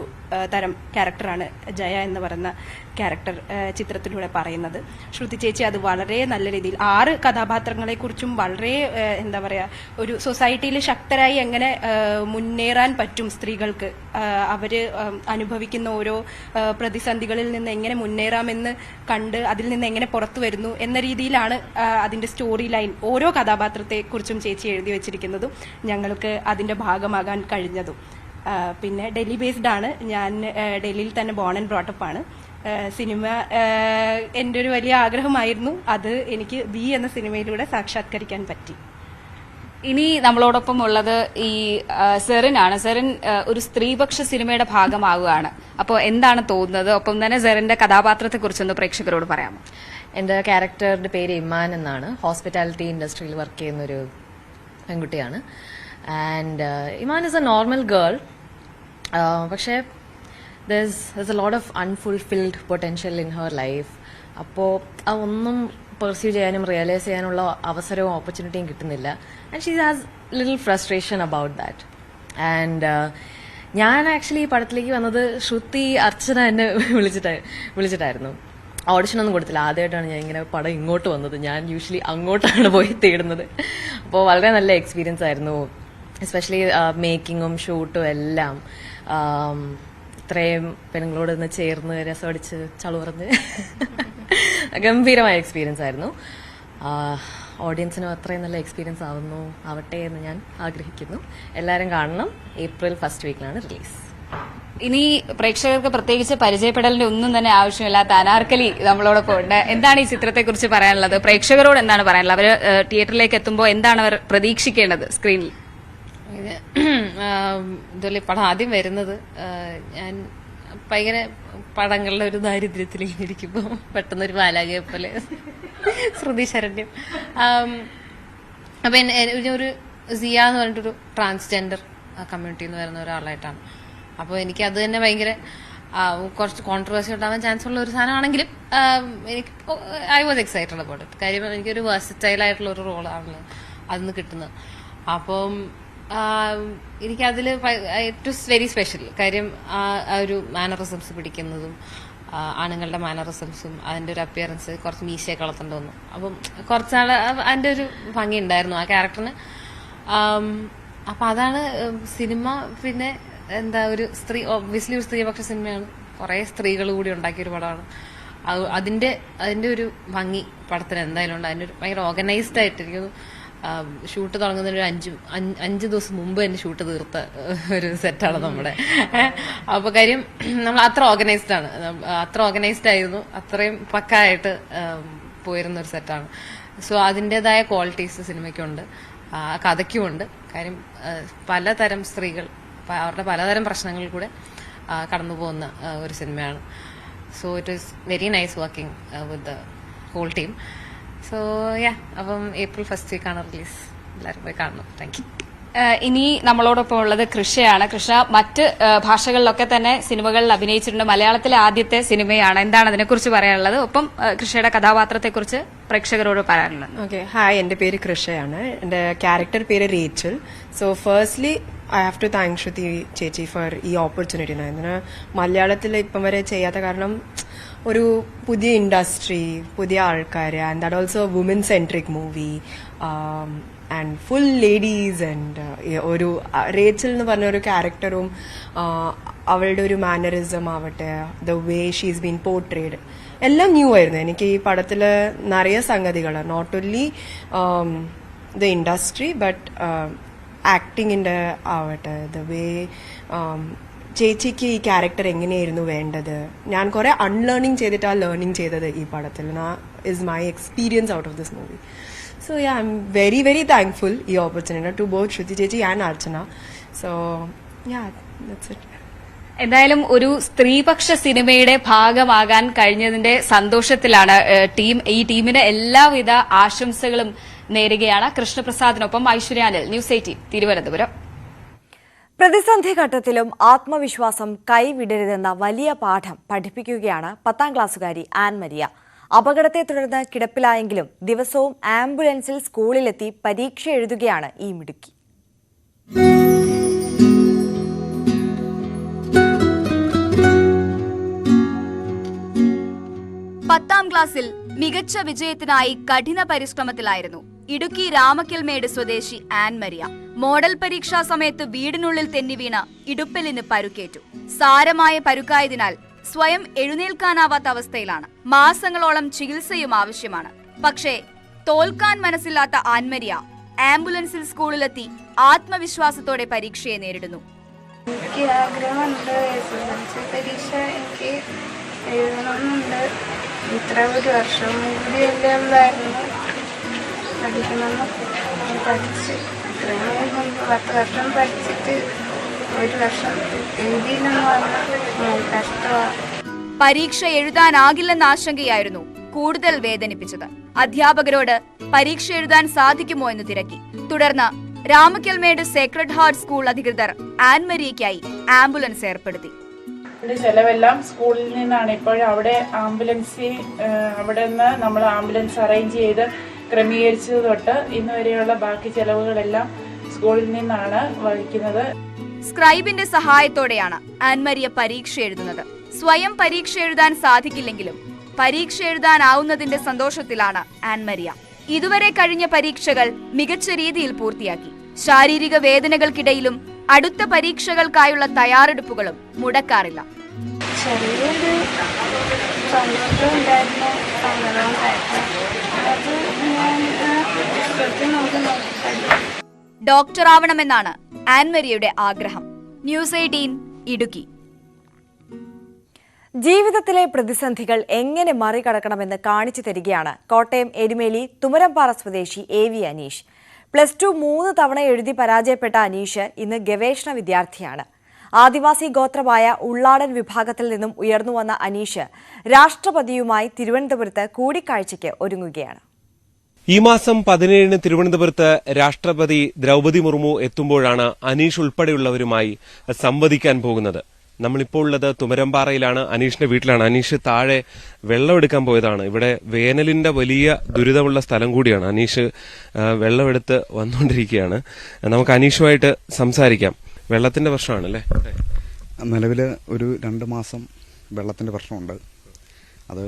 തരം ക്യാരക്ടറാണ് ജയ എന്ന് പറയുന്ന ക്യാരക്ടർ ചിത്രത്തിലൂടെ പറയുന്നത്. ശ്രുതി ചേച്ചി അത് വളരെ നല്ല രീതിയിൽ 6 കഥാപാത്രങ്ങളെക്കുറിച്ചും വളരെ എന്താ പറയുക, ഒരു സൊസൈറ്റിയിൽ ശക്തരായി എങ്ങനെ മുന്നേറാൻ പറ്റും സ്ത്രീകൾക്ക്, അവര് അനുഭവിക്കുന്ന ഓരോ പ്രതിസന്ധികളിൽ നിന്ന് എങ്ങനെ മുന്നേറാമെന്ന് കണ്ട് അതിൽ നിന്ന് എങ്ങനെ പുറത്തു വരുന്നു എന്ന രീതിയിലാണ് അതിന്റെ സ്റ്റോറി ലൈൻ ഓരോ കഥാപാത്രത്തെക്കുറിച്ചും ചേച്ചി എഴുതി വെച്ചിരിക്കുന്നതും ഞങ്ങൾക്ക് അതിന്റെ ഭാഗമാകാൻ കഴിഞ്ഞതും. പിന്നെ ഡൽഹി ബേസ്ഡ് ആണ്. ഞാൻ ഡൽഹിയിൽ തന്നെ ബോൺ ആൻഡ് ബ്രോട്ടപ്പ് ആണ്. സിനിമ എൻ്റെ ഒരു വലിയ ആഗ്രഹമായിരുന്നു. അത് എനിക്ക് ബി എന്ന സിനിമയിലൂടെ സാക്ഷാത്കരിക്കാൻ പറ്റി. ഇനി നമ്മളോടൊപ്പം ഉള്ളത് ഈ സെറിനാണ്. സെറിൻ ഒരു സ്ത്രീപക്ഷ സിനിമയുടെ ഭാഗമാവുകയാണ്. അപ്പോൾ എന്താണ് തോന്നുന്നത്? ഒപ്പം തന്നെ സെറിന്റെ കഥാപാത്രത്തെ കുറിച്ചൊന്ന് പ്രേക്ഷകരോട് പറയാമോ? എൻ്റെ ക്യാരക്ടറുടെ പേര് ഇമാൻ എന്നാണ്. ഹോസ്പിറ്റാലിറ്റി ഇൻഡസ്ട്രിയിൽ വർക്ക് ചെയ്യുന്ന ഒരു പെൺകുട്ടിയാണ്. And Iman is a normal girl. പക്ഷേ there's a lot of unfulfilled potential in her life. അപ്പോൾ അതൊന്നും പെർസ്യൂ ചെയ്യാനും റിയലൈസ് ചെയ്യാനുള്ള അവസരവും ഓപ്പർച്യൂണിറ്റിയും കിട്ടുന്നില്ല. And she has little frustration about that. And ഞാൻ ആക്ച്വലി ഈ പടത്തിലേക്ക് വന്നത് ശ്രുതി അർച്ചന എന്നെ വിളിച്ചിട്ടായിരുന്നു. ഓഡിഷനൊന്നും കൊടുത്തില്ല. ആദ്യമായിട്ടാണ് ഞാൻ ഇങ്ങനെ പടം ഇങ്ങോട്ട് വന്നത്. ഞാൻ യൂഷ്വലി അങ്ങോട്ടാണ് പോയി തേടുന്നത്. അപ്പോൾ വളരെ നല്ല എക്സ്പീരിയൻസ് ആയിരുന്നു. എസ്പെഷ്യലി മേക്കിങ്ങും ഷൂട്ടും എല്ലാം. ഇത്രയും പെണ്ണുങ്ങളോട് ഇന്ന് ചേർന്ന് രസമടിച്ച് ചളുറന്ന് ഗംഭീരമായ എക്സ്പീരിയൻസ് ആയിരുന്നു. ഓഡിയൻസിനും അത്രയും നല്ല എക്സ്പീരിയൻസ് ആവട്ടെ എന്ന് ഞാൻ ആഗ്രഹിക്കുന്നു. എല്ലാവരും കാണണം. ഏപ്രിൽ 1st വീക്കിലാണ് റിലീസ്. ഇനി പ്രേക്ഷകർക്ക് പ്രത്യേകിച്ച് പരിചയപ്പെടലിന്റെ ഒന്നും തന്നെ ആവശ്യമില്ലാത്ത അനാർക്കലി നമ്മളോടൊപ്പം ഉണ്ട്. എന്താണ് ഈ ചിത്രത്തെക്കുറിച്ച് പറയാനുള്ളത്? പ്രേക്ഷകരോട് എന്താണ് പറയാനുള്ളത്? അവർ തിയേറ്ററിലേക്ക് എത്തുമ്പോൾ എന്താണ് അവർ പ്രതീക്ഷിക്കേണ്ടത് സ്ക്രീനിൽ? ഇതുപോലെ പടം ആദ്യം വരുന്നത് ഞാൻ ഭയങ്കര പടങ്ങളുടെ ഒരു ദാരിദ്ര്യത്തിൽ ഇങ്ങനെ ഇരിക്കുമ്പോൾ പെട്ടെന്നൊരു ബാലാകയെ പോലെ ശ്രുതി ശരണ്യം. അപ്പം ഒരു സിയ എന്ന് പറഞ്ഞിട്ടൊരു ട്രാൻസ്ജെൻഡർ കമ്മ്യൂണിറ്റിയിൽ നിന്ന് വരുന്ന ഒരാളായിട്ടാണ്. അപ്പോൾ എനിക്ക് അത് തന്നെ ഭയങ്കര കുറച്ച് കോൺട്രവേഴ്സി ഉണ്ടാവാൻ ചാൻസ് ഉള്ള ഒരു സാധനമാണെങ്കിലും എനിക്ക് I was excited about it. കാര്യം എനിക്കൊരു വേഴ്സറ്റൈൽ ആയിട്ടുള്ള ഒരു റോളാണല്ലോ അതിന്ന് കിട്ടുന്നത്. അപ്പം എനിക്കതിൽ ഇറ്റ് വാസ് വെരി സ്പെഷ്യൽ. കാര്യം ആ ഒരു മാനറിസംസ് പിടിക്കുന്നതും ആണുങ്ങളുടെ മാനറിസംസും അതിൻ്റെ ഒരു അപ്പിയറൻസ് കുറച്ച് മീശയൊക്കെ വളർത്തേണ്ടി വന്നു. അപ്പം കുറച്ചാൾ അതിൻ്റെ ഒരു ഭംഗി ഉണ്ടായിരുന്നു ആ ക്യാരക്ടറിന്. അപ്പം അതാണ് സിനിമ. പിന്നെ എന്താ ഒരു സ്ത്രീ, ഒബ്വിയസ്ലി ഒരു സ്ത്രീപക്ഷ സിനിമയാണ്. കുറേ സ്ത്രീകൾ കൂടി ഉണ്ടാക്കിയൊരു പടമാണ്. അതിൻ്റെ ഒരു ഭംഗി പടത്തിന് എന്തായാലും ഉണ്ട്. അതിൻ്റെ ഒരു ഭയങ്കര ഓർഗനൈസ്ഡ് ആയിട്ടിരിക്കുന്നു. ഷൂട്ട് തുടങ്ങുന്നതിന് ഒരു 5 ദിവസം മുമ്പ് തന്നെ ഷൂട്ട് തീർത്ത ഒരു സെറ്റാണ് നമ്മുടെ. അപ്പോൾ കാര്യം നമ്മൾ അത്ര ഓർഗനൈസ്ഡ് ആണ്, അത്ര ഓർഗനൈസ്ഡ് ആയിരുന്നു, അത്രയും പക്കായിട്ട് പോയിരുന്ന ഒരു സെറ്റാണ്. സോ അതിൻ്റെതായ ക്വാളിറ്റീസ് സിനിമയ്ക്കുണ്ട്, കഥയ്ക്കുമുണ്ട്. കാര്യം പലതരം സ്ത്രീകൾ അവരുടെ പലതരം പ്രശ്നങ്ങളിൽ കൂടെ കടന്നു പോകുന്ന ഒരു സിനിമയാണ്. So it is very nice working with the whole team. So yeah, അപ്പം April 1st വീക്കാണ് റിലീസ്. എല്ലാവരും പോയി കാണണം. Thank you. ഇനി നമ്മളോടൊപ്പം ഉള്ളത് കൃഷയാണ്. കൃഷ മറ്റ് ഭാഷകളിലൊക്കെ തന്നെ സിനിമകളിൽ അഭിനയിച്ചിട്ടുണ്ട്. മലയാളത്തിലെ ആദ്യത്തെ സിനിമയാണ്. എന്താണ് അതിനെക്കുറിച്ച് പറയാനുള്ളത്? ഒപ്പം കൃഷയുടെ കഥാപാത്രത്തെക്കുറിച്ച് പ്രേക്ഷകരോട് പറയാനുള്ളത്. ഓക്കെ, ഹായ്, എൻ്റെ പേര് കൃഷയാണ്. എൻ്റെ ക്യാരക്ടർ പേര് Rachel. So firstly I have to thank Shruthi ചേച്ചി ഫോർ ഈ ഓപ്പർച്യൂണിറ്റി. ഇതിന് മലയാളത്തിൽ ഇപ്പം വരെ ചെയ്യാത്ത, കാരണം ഒരു പുതിയ ഇൻഡസ്ട്രി, പുതിയ ആൾക്കാർ, and that also woman centric movie and full ladies. And ഒരു റേച്ചൽ എന്ന് പറഞ്ഞ ഒരു ക്യാരക്ടറും അവളുടെ ഒരു മാനറിസം ആവട്ടെ, the way she's been portrayed, എല്ലാം ന്യൂ ആയിരുന്നു. എനിക്ക് ഈ പടത്തിൽ നിറയെ സംഗതികൾ, not only the industry but ആക്ടിങ്ങിൻ്റെ ആവട്ടെ, ദ വേ ചേച്ചിക്ക് ഈ ക്യാരക്ടർ എങ്ങനെയായിരുന്നു വേണ്ടത്. ഞാൻ കുറെ അൺലേണിംഗ് ചെയ്തിട്ടാണ് ലേണിംഗ് ചെയ്തത് ഈ പടത്തിൽ. Is my experience out of this movie. So I am very very thankful ഈ ഓപ്പർച്യൂണിറ്റി ടു ബോത്ത് ശ്രുതി ചേച്ചി and Archana. So yeah, that's it. എന്തായാലും ഒരു സ്ത്രീപക്ഷ സിനിമയുടെ ഭാഗമാകാൻ കഴിഞ്ഞതിന്റെ സന്തോഷത്തിലാണ് ഈ ടീമിന് എല്ലാവിധ ആശംസകളും നേരുകയാണ്. കൃഷ്ണപ്രസാദിനൊപ്പം ഐശ്വര്യാനിൽ, ന്യൂസ് 18 തിരുവനന്തപുരം. പ്രതിസന്ധി ഘട്ടത്തിലും ആത്മവിശ്വാസം കൈവിടരുതെന്ന വലിയ പാഠം പഠിപ്പിക്കുകയാണ് 10ാം ക്ലാസ്സുകാരി ആൻ മരിയ. അപകടത്തെ തുടർന്ന് കിടപ്പിലായെങ്കിലും ദിവസവും ആംബുലൻസിൽ സ്കൂളിലെത്തി പരീക്ഷ എഴുതുകയാണ് ഈ മിടുക്കി. പത്താം ക്ലാസ്സിൽ മികച്ച വിജയത്തിനായി കഠിന പരിശ്രമത്തിലായിരുന്നു ഇടുക്കി രാമക്കൽമേട് സ്വദേശി ആൻ മരിയ. മോഡൽ പരീക്ഷാ സമയത്ത് വീടിനുള്ളിൽ തെന്നി വീണ ഇടുപ്പലിന് പരുക്കേറ്റു. സാരമായ പരുക്കായതിനാൽ സ്വയം എഴുന്നേൽക്കാനാവാത്ത അവസ്ഥയിലാണ്. മാസങ്ങളോളം ചികിത്സയും ആവശ്യമാണ്. പക്ഷേ തോൽക്കാൻ മനസ്സില്ലാത്ത ആൻമരിയ ആംബുലൻസിൽ സ്കൂളിലെത്തി ആത്മവിശ്വാസത്തോടെ പരീക്ഷയെ നേരിടുന്നു. എനിക്ക് ആഗ്രഹമുണ്ട്, പരീക്ഷ എനിക്ക് എഴുതണമെന്നുണ്ട്. ഇത്ര ഒരു വർഷം കൂടിയല്ലേ ഉള്ളായിരുന്നു പഠിക്കണമെന്ന് പഠിച്ച്. ഇത്രയും 10 വർഷം പഠിച്ചിട്ട് ഒരു വർഷം എഴുതിയില്ലെന്ന് പറഞ്ഞാൽ കഷ്ടമാണ്. പരീക്ഷ എഴുതാനാകില്ലെന്ന ആശങ്കയായിരുന്നു കൂടുതൽ വേദനിപ്പിച്ചത്. അധ്യാപകരോട് പരീക്ഷ എഴുതാൻ സാധിക്കുമോ എന്ന് തിരക്കി. തുടർന്ന് രാമക്കൽമേട് സേക്രഡ് ഹാർട്ട് സ്കൂൾ അധികൃതർ ആൻമരിയയ്ക്കായി ആംബുലൻസ് ഏർപ്പെടുത്തി. ചെലവെല്ലാം സ്കൂളിൽ നിന്നാണ്. ഇപ്പോഴും അവിടെ അവിടെ നിന്ന് നമ്മൾ ആംബുലൻസ് അറേഞ്ച് ചെയ്ത് ക്രമീകരിച്ചത് തൊട്ട് ഇന്ന് വരെയുള്ള ബാക്കി ചെലവുകളെല്ലാം സ്കൂളിൽ നിന്നാണ് വഹിക്കുന്നത്. സ്ക്രൈബിന്റെ സഹായത്തോടെയാണ് ആൻമരിയ പരീക്ഷ എഴുതുന്നത്. സ്വയം പരീക്ഷ എഴുതാൻ സാധിക്കില്ലെങ്കിലും പരീക്ഷ എഴുതാനാവുന്നതിന്റെ സന്തോഷത്തിലാണ് ആൻമരിയ. ഇതുവരെ കഴിഞ്ഞ പരീക്ഷകൾ മികച്ച രീതിയിൽ പൂർത്തിയാക്കി. ശാരീരിക വേദനകൾക്കിടയിലും അടുത്ത പരീക്ഷകൾക്കായുള്ള തയ്യാറെടുപ്പുകളും മുടക്കാറില്ല. ചെറിയൊരു സന്തോഷം ഉണ്ടായിരുന്നു, ഡോക്ടറാവണമെന്നാണ് ആൻമരിയയുടെ ആഗ്രഹം. ന്യൂസ് 18 ഇടുക്കി. ജീവിതത്തിലെ പ്രതിസന്ധികൾ എങ്ങനെ മറികടക്കണമെന്ന് കാണിച്ചു തരികയാണ് കോട്ടയം എരുമേലി തുമരംപാറ സ്വദേശി AV അനീഷ്. +2 3 തവണ എഴുതി പരാജയപ്പെട്ട അനീഷ് ഇന്ന് ഗവേഷണ വിദ്യാർത്ഥിയാണ്. ആദിവാസി ഗോത്രമായ ഉള്ളാടൻ വിഭാഗത്തിൽ നിന്നും ഉയർന്നുവന്ന അനീഷ് രാഷ്ട്രപതിയുമായി തിരുവനന്തപുരത്ത് കൂടിക്കാഴ്ചയ്ക്ക് ഒരുങ്ങുകയാണ്. ഈ മാസം 17 തിരുവനന്തപുരത്ത് രാഷ്ട്രപതി ദ്രൗപദി മുർമു എത്തുമ്പോഴാണ് അനീഷ് ഉൾപ്പെടെയുള്ളവരുമായി സംവദിക്കാൻ പോകുന്നത്. നമ്മളിപ്പോൾ ഉള്ളത് തുമരമ്പാറയിലാണ്, അനീഷിന്റെ വീട്ടിലാണ്. അനീഷ് താഴെ വെള്ളമെടുക്കാൻ പോയതാണ്. ഇവിടെ വേനലിന്റെ വലിയ ദുരിതമുള്ള സ്ഥലം കൂടിയാണ്. അനീഷ് വെള്ളമെടുത്ത് വന്നുകൊണ്ടിരിക്കുകയാണ്. നമുക്ക് അനീഷുമായിട്ട് സംസാരിക്കാം. വെള്ളത്തിന്റെ പ്രശ്നമാണ് അല്ലേ? നിലവിൽ ഒരു 2 മാസം വെള്ളത്തിന്റെ പ്രശ്നമുണ്ട്. അത്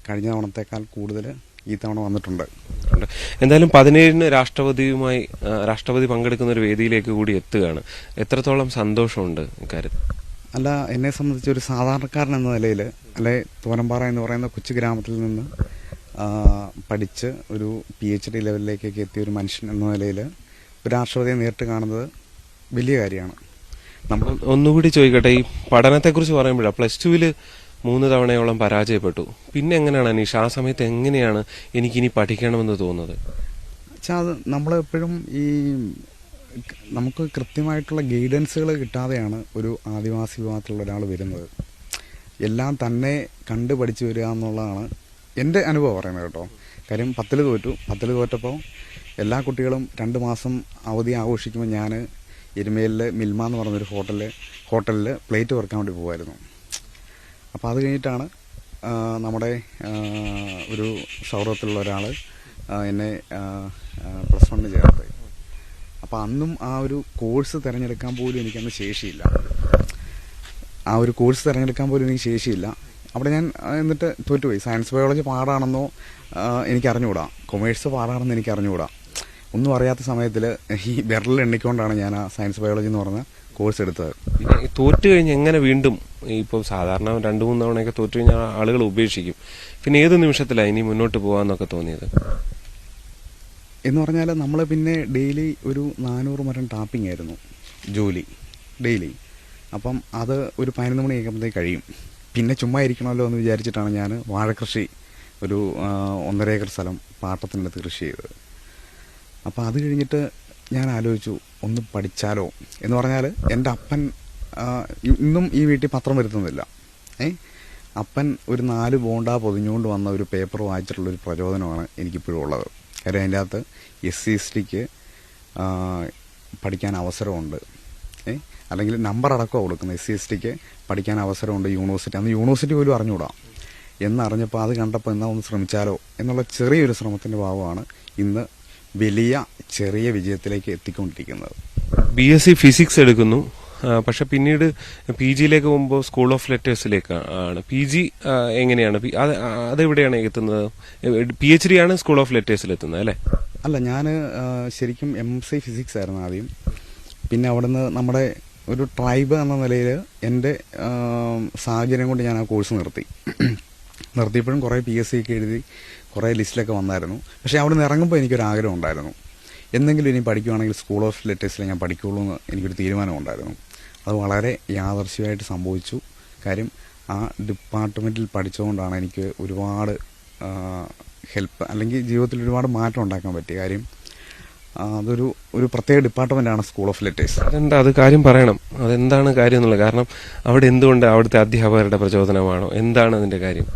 കഴിഞ്ഞ തവണത്തേക്കാൾ കൂടുതൽ ഈ തവണ വന്നിട്ടുണ്ട്. എന്തായാലും 17 രാഷ്ട്രപതി പങ്കെടുക്കുന്ന ഒരു വേദിയിലേക്ക് കൂടി എത്തുകയാണ്. എത്രത്തോളം സന്തോഷമുണ്ട് ഇക്കാര്യത്തിൽ? അല്ല, എന്നെ സംബന്ധിച്ച് ഒരു സാധാരണക്കാരൻ എന്ന നിലയിൽ, അല്ലെ തുമരമ്പാറ എന്ന് പറയുന്ന കൊച്ചു ഗ്രാമത്തിൽ നിന്ന് പഠിച്ച് ഒരു PhD ലെവലിലേക്കൊക്കെ എത്തിയ ഒരു മനുഷ്യൻ എന്ന നിലയിൽ ഒരു രാഷ്ട്രപതിയെ നേരിട്ട് കാണുന്നത് വലിയ കാര്യമാണ്. നമ്മൾ ഒന്നുകൂടി ചോദിക്കട്ടെ, ഈ പഠനത്തെക്കുറിച്ച് പറയുമ്പോഴാണ് +2 3 തവണയോളം പരാജയപ്പെട്ടു. പിന്നെ എങ്ങനെയാണ് അനീഷ് ആ സമയത്ത് എങ്ങനെയാണ് എനിക്കിനി പഠിക്കണമെന്ന് തോന്നുന്നത്? അത് നമ്മളെപ്പോഴും നമുക്ക് കൃത്യമായിട്ടുള്ള ഗൈഡൻസുകൾ കിട്ടാതെയാണ് ഒരു ആദിവാസി വിഭാഗത്തിലുള്ള ഒരാൾ വരുന്നത്. എല്ലാം തന്നെ കണ്ടു പഠിച്ചു വരിക എന്നുള്ളതാണ് എൻ്റെ അനുഭവം പറയുന്നത് കേട്ടോ. കാര്യം 10 തോറ്റപ്പോൾ എല്ലാ കുട്ടികളും 2 മാസം അവധി ആഘോഷിക്കുമ്പോൾ ഞാൻ എരുമേലിൽ മിൽമ എന്ന് പറഞ്ഞൊരു ഹോട്ടലിൽ പ്ലേറ്റ് വറുക്കാൻ വേണ്ടി പോകുമായിരുന്നു. അപ്പോൾ അത് കഴിഞ്ഞിട്ടാണ് നമ്മുടെ ഒരു സൗഹൃദത്തിലുള്ള ഒരാൾ എന്നെ +1 ചേർത്തത്. അപ്പോൾ അന്നും ആ ഒരു കോഴ്സ് തിരഞ്ഞെടുക്കാൻ പോലും എനിക്കന്ന് ശേഷിയില്ല. അവിടെ ഞാൻ എന്നിട്ട് തോറ്റുപോയി. സയൻസ് ബയോളജി പാടാണെന്നോ എനിക്ക് അറിഞ്ഞുകൂടാ, കൊമേഴ്സ് പാടാണെന്ന് എനിക്ക് അറിഞ്ഞുകൂടാ. ഒന്നും അറിയാത്ത സമയത്തിൽ ഈ വിരലിൽ എണ്ണിക്കൊണ്ടാണ് ഞാൻ ആ സയൻസ് ബയോളജി എന്ന് പറഞ്ഞ കോഴ്സ് എടുത്തത്. തോറ്റു കഴിഞ്ഞ് എങ്ങനെ വീണ്ടും ഇപ്പോൾ സാധാരണ 2-3 തവണയൊക്കെ തോറ്റു കഴിഞ്ഞാൽ ആളുകൾ ഉപേക്ഷിക്കും. പിന്നെ ഏത് നിമിഷത്തിലാണ് ഇനി മുന്നോട്ട് പോകാമെന്നൊക്കെ തോന്നിയത്? എന്ന് പറഞ്ഞാൽ നമ്മൾ പിന്നെ ഡെയിലി ഒരു 400 മരം ടാപ്പിംഗ് ആയിരുന്നു ജോലി ഡെയിലി. അപ്പം അത് ഒരു 11 മണിയാകുമ്പോഴത്തേക്ക് കഴിയും. പിന്നെ ചുമ്മാ ഇരിക്കണമല്ലോ എന്ന് വിചാരിച്ചിട്ടാണ് ഞാൻ വാഴക്കൃഷി ഒരു 1.5 ഏക്കർ സ്ഥലം പാട്ടത്തിനടുത്ത് കൃഷി ചെയ്തത്. അപ്പോൾ അത് കഴിഞ്ഞിട്ട് ഞാൻ ആലോചിച്ചു ഒന്ന് പഠിച്ചാലോ എന്ന് പറഞ്ഞാൽ എൻ്റെ അപ്പൻ ഇന്നും ഈ വീട്ടിൽ പത്രം വരുത്തുന്നില്ല. അപ്പൻ ഒരു 4 ബോണ്ട പൊതിഞ്ഞുകൊണ്ട് വന്ന ഒരു പേപ്പർ വായിച്ചിട്ടുള്ളൊരു പ്രചോദനമാണ് എനിക്കിപ്പോഴും ഉള്ളത്. കാര്യം അതിൻ്റെ അകത്ത് SC/STക്ക് പഠിക്കാൻ അവസരമുണ്ട്, അല്ലെങ്കിൽ നമ്പർ അടക്കമാണ് കൊടുക്കുന്നത്. SC/STക്ക് പഠിക്കാൻ അവസരമുണ്ട് യൂണിവേഴ്സിറ്റി. അന്ന് യൂണിവേഴ്സിറ്റി പോലും അറിഞ്ഞുകൂടാ. എന്നറിഞ്ഞപ്പോൾ അത് കണ്ടപ്പോൾ എന്നാൽ ഒന്ന് ശ്രമിച്ചാലോ എന്നുള്ള ചെറിയൊരു ശ്രമത്തിൻ്റെ ഭാഗമാണ് ഇന്ന് വലിയ ചെറിയ വിജയത്തിലേക്ക് എത്തിക്കൊണ്ടിരിക്കുന്നത്. BSc ഫിസിക്സ് എടുക്കുന്നു, പക്ഷെ പിന്നീട് PGയിലേക്ക് പോകുമ്പോൾ സ്കൂൾ ഓഫ് ലെറ്റേഴ്സിലേക്ക് ആണ്. PG എങ്ങനെയാണ്, അതെവിടെയാണ് എത്തുന്നത്? PhD ആണ് സ്കൂൾ ഓഫ് ലെറ്റേഴ്സിൽ എത്തുന്നത് അല്ലേ? അല്ല, ഞാൻ ശരിക്കും MSc ഫിസിക്സ് ആയിരുന്നു ആദ്യം. പിന്നെ അവിടുന്ന് നമ്മുടെ ഒരു ട്രൈബ് എന്ന നിലയിൽ എൻ്റെ സാഹചര്യം കൊണ്ട് ഞാൻ ആ കോഴ്സ് നിർത്തിയപ്പോഴും കുറേ PSC ഒക്കെ എഴുതി കുറേ ലിസ്റ്റിലൊക്കെ വന്നായിരുന്നു. പക്ഷേ അവിടെ നിന്ന് ഇറങ്ങുമ്പോൾ എനിക്കൊരാഗ്രഹം ഉണ്ടായിരുന്നു, എന്തെങ്കിലും ഇനി പഠിക്കുകയാണെങ്കിൽ സ്കൂൾ ഓഫ് ലെറ്റേഴ്സിൽ ഞാൻ പഠിക്കുകയുള്ളൂ എന്ന് എനിക്കൊരു തീരുമാനമുണ്ടായിരുന്നു. അത് വളരെ യാദർച്ഛികമായിട്ട് സംഭവിച്ചു. കാര്യം ആ ഡിപ്പാർട്ട്മെൻറ്റിൽ പഠിച്ചുകൊണ്ടാണ് എനിക്ക് ഒരുപാട് ഹെൽപ്പ്, അല്ലെങ്കിൽ ജീവിതത്തിൽ ഒരുപാട് മാറ്റം ഉണ്ടാക്കാൻ പറ്റിയ കാര്യം. അതൊരു പ്രത്യേക ഡിപ്പാർട്ട്മെൻറ്റാണ് സ്കൂൾ ഓഫ് ലെറ്റേഴ്സ്. അത് കാര്യം പറയണം, അതെന്താണ് കാര്യം എന്നുള്ളത്. കാരണം അവിടെ എന്തുകൊണ്ട് അവിടുത്തെ അധ്യാപകരുടെ പ്രചോദനമാണോ, എന്താണ് അതിൻ്റെ കാര്യം